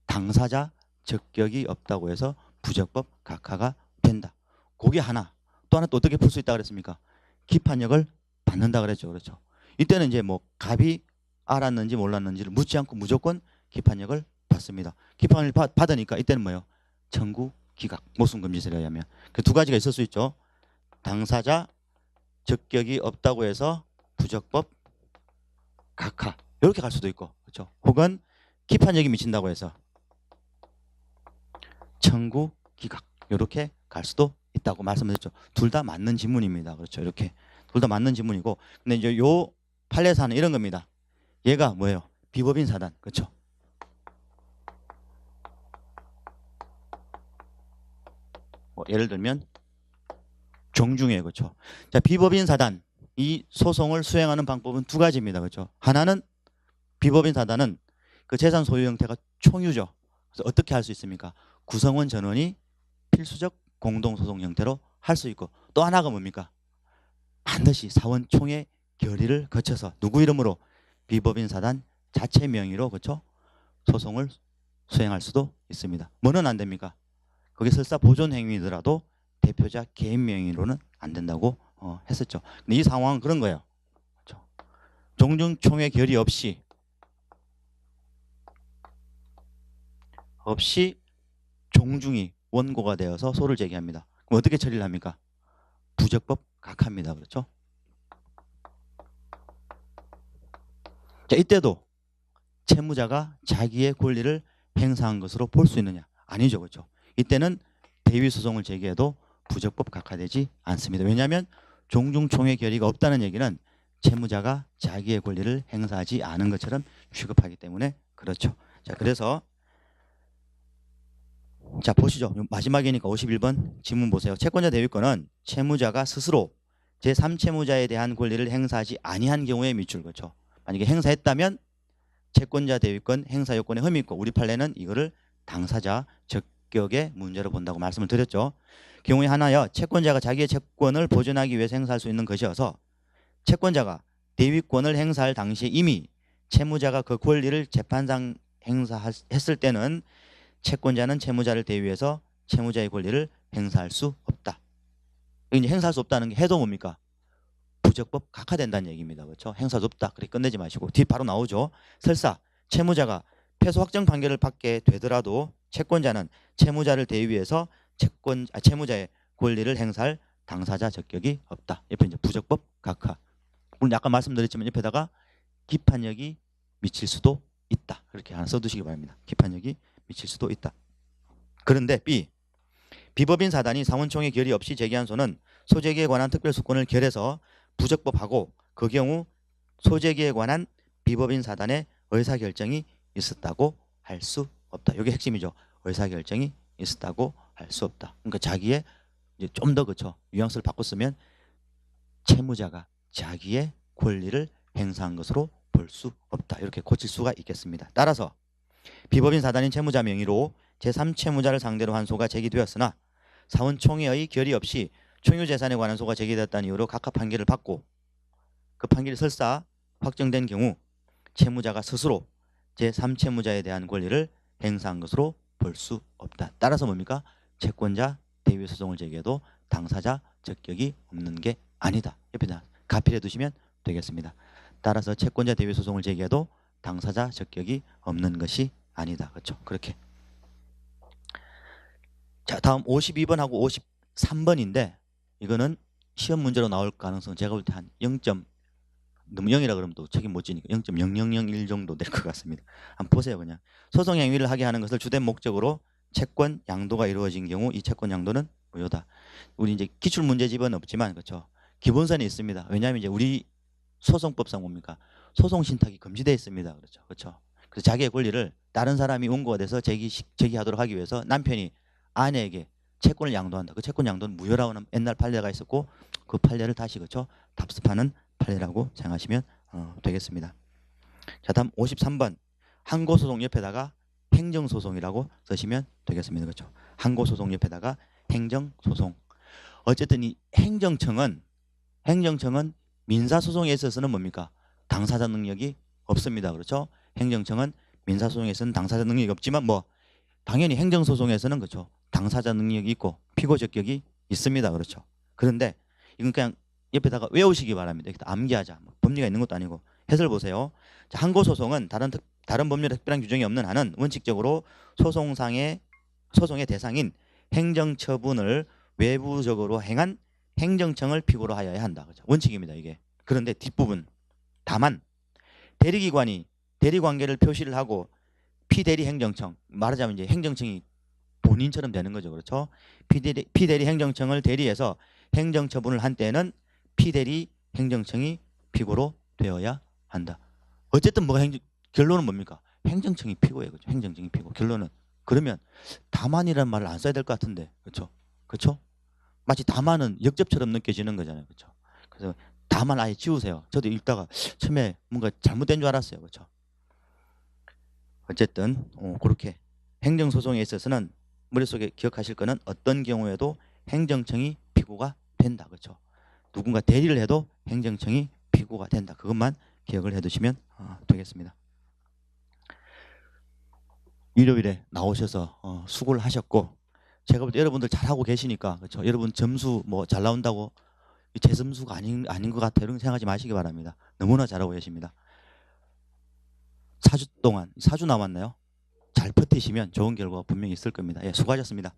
당사자 적격이 없다고 해서 부적법 각하가 된다. 그게 하나. 또 하나 또 어떻게 풀 수 있다 그랬습니까? 기판력을 받는다 그랬죠. 그렇죠? 이때는 이제 뭐 갑이 알았는지 몰랐는지를 묻지 않고 무조건 기판력을 받습니다. 기판을 받으니까 이때는 뭐예요? 청구 기각 모순금지설에 의하면 그 두 가지가 있을 수 있죠. 당사자 적격이 없다고 해서 부적법 각하 이렇게 갈 수도 있고 그렇죠. 혹은 기판력이 미친다고 해서 청구 기각 이렇게 갈 수도 있다고 말씀드렸죠. 둘 다 맞는 지문입니다. 그렇죠. 이렇게 둘 다 맞는 지문이고 근데 이제 요 판례사는 이런 겁니다. 얘가 뭐예요? 비법인 사단 그렇죠. 뭐 예를 들면 종중에 그렇죠. 자 비법인 사단 이 소송을 수행하는 방법은 두 가지입니다. 그렇죠. 하나는 비법인 사단은 그 재산 소유 형태가 총유죠. 그래서 어떻게 할 수 있습니까? 구성원 전원이 필수적 공동소송 형태로 할 수 있고 또 하나가 뭡니까? 반드시 사원총회 결의를 거쳐서 누구 이름으로 비법인 사단 자체 명의로 그렇죠? 소송을 수행할 수도 있습니다. 뭐는 안 됩니까? 거기 설사 보존 행위더라도 대표자 개인 명의로는 안 된다고 했었죠. 근데 이 상황은 그런 거예요. 그렇죠? 종중총회 결의 없이 종중이 원고가 되어서 소를 제기합니다. 그럼 어떻게 처리를 합니까? 부적법 각하입니다. 그렇죠? 자, 이때도 채무자가 자기의 권리를 행사한 것으로 볼 수 있느냐? 아니죠. 그렇죠? 이때는 대위 소송을 제기해도 부적법 각하되지 않습니다. 왜냐하면 종중총회 결의가 없다는 얘기는 채무자가 자기의 권리를 행사하지 않은 것처럼 취급하기 때문에 그렇죠. 자, 그래서 자 보시죠. 마지막이니까 51번 지문 보세요. 채권자 대위권은 채무자가 스스로 제3채무자에 대한 권리를 행사하지 아니한 경우에 미출 거죠. 만약에 행사했다면 채권자 대위권 행사 요건에 흠이 있고 우리 판례는 이거를 당사자 적격의 문제로 본다고 말씀을 드렸죠. 경우에 하나여 채권자가 자기의 채권을 보존하기 위해서 행사할 수 있는 것이어서 채권자가 대위권을 행사할 당시에 이미 채무자가 그 권리를 재판상 행사했을 때는 채권자는 채무자를 대위해서 채무자의 권리를 행사할 수 없다. 이제 행사할 수 없다는 게 해도 뭡니까? 부적법 각하된다는 얘기입니다. 그렇죠? 행사할 수 없다. 그렇게 끝내지 마시고 뒤 바로 나오죠. 설사 채무자가 패소 확정 판결을 받게 되더라도 채권자는 채무자를 대위해서 채무자의 권리를 행사할 당사자 적격이 없다. 옆에 이제 부적법 각하. 오늘 아까 말씀드렸지만 옆에다가 기판력이 미칠 수도 있다. 그렇게 하나 써두시기 바랍니다. 기판력이 미칠 수도 있다. 그런데 B. 비법인 사단이 사원총회 결의 없이 제기한 소는 소재기에 관한 특별수권을 결해서 부적법하고 그 경우 소재기에 관한 비법인 사단의 의사결정이 있었다고 할 수 없다. 이게 핵심이죠. 의사결정이 있었다고 할 수 없다. 그러니까 자기의 이제 좀 더 그렇죠. 뉘앙스를 바꿨으면 채무자가 자기의 권리를 행사한 것으로 볼 수 없다. 이렇게 고칠 수가 있겠습니다. 따라서 비법인 사단인 채무자 명의로 제3채무자를 상대로 한 소가 제기되었으나 사원총회의 결의 없이 총유재산에 관한 소가 제기되었다는 이유로 각하 판결을 받고 그 판결이 설사 확정된 경우 채무자가 스스로 제3채무자에 대한 권리를 행사한 것으로 볼 수 없다. 따라서 뭡니까? 채권자 대위 소송을 제기해도 당사자 적격이 없는 게 아니다. 옆에다 가필해 두시면 되겠습니다. 따라서 채권자 대위 소송을 제기해도 당사자 적격이 없는 것이 아니다. 그렇죠? 그렇게. 자, 다음 52번하고 53번인데 이거는 시험 문제로 나올 가능성 제가 볼 때 한 0점 너무 0이라 그러면 또 책임 못 지니까 0.0001 정도 될 것 같습니다. 한번 보세요. 그냥 소송 행위를 하게 하는 것을 주된 목적으로 채권 양도가 이루어진 경우 이 채권 양도는 무효다. 우리 이제 기출 문제집은 없지만 그렇죠. 기본선이 있습니다. 왜냐하면 이제 우리 소송법상 뭡니까? 소송 신탁이 금지되어 있습니다. 그렇죠. 그렇죠. 그래서 자기의 권리를 다른 사람이 원고가 돼서 제기하도록 하기 위해서 남편이 아내에게 채권을 양도한다. 그 채권 양도는 무효라고 옛날 판례가 있었고 그 판례를 다시 그렇죠. 답습하는 판례라고 생각하시면 되겠습니다. 자, 다음 53번 항고소송 옆에다가 행정소송이라고 쓰시면 되겠습니다. 그렇죠. 항고소송 옆에다가 행정소송. 어쨌든 이 행정청은 민사소송에 있어서는 뭡니까? 당사자 능력이 없습니다. 그렇죠. 행정청은 민사소송에서는 당사자 능력이 없지만 뭐 당연히 행정소송에서는 그렇죠. 당사자 능력이 있고 피고 적격이 있습니다. 그렇죠. 그런데 이건 그냥 옆에다가 외우시기 바랍니다. 암기하자. 법리가 있는 것도 아니고 해설 보세요. 자, 항고소송은 다른 법률에 특별한 규정이 없는 한은 원칙적으로 소송의 대상인 행정처분을 외부적으로 행한 행정청을 피고로 하여야 한다. 그렇죠. 원칙입니다. 이게 그런데 뒷부분 다만 대리기관이 대리관계를 표시를 하고 피대리 행정청, 말하자면 이제 행정청이 본인처럼 되는 거죠. 그렇죠? 피대리 행정청을 대리해서 행정처분을 한 때는 피대리 행정청이 피고로 되어야 한다. 어쨌든 뭐가 결론은 뭡니까? 행정청이 피고예요. 그렇죠? 행정청이 피고. 결론은 그러면 다만이라는 말을 안 써야 될 것 같은데. 그렇죠? 그렇죠? 마치 다만은 역접처럼 느껴지는 거잖아요. 그렇죠? 그래서 다만 아예 지우세요. 저도 읽다가 처음에 뭔가 잘못된 줄 알았어요. 그렇죠? 어쨌든 그렇게 행정소송에 있어서는 머릿속에 기억하실 거는 어떤 경우에도 행정청이 피고가 된다. 그렇죠? 누군가 대리를 해도 행정청이 피고가 된다. 그것만 기억을 해두시면 되겠습니다. 일요일에 나오셔서 수고를 하셨고, 제가 볼 때 여러분들 잘하고 계시니까, 그렇죠? 여러분 점수 뭐 잘 나온다고 제 점수가 아닌 것 같아요. 이런 생각하지 마시기 바랍니다. 너무나 잘하고 계십니다. 4주 동안 4주 남았나요? 잘 버티시면 좋은 결과가 분명히 있을 겁니다. 예, 수고하셨습니다.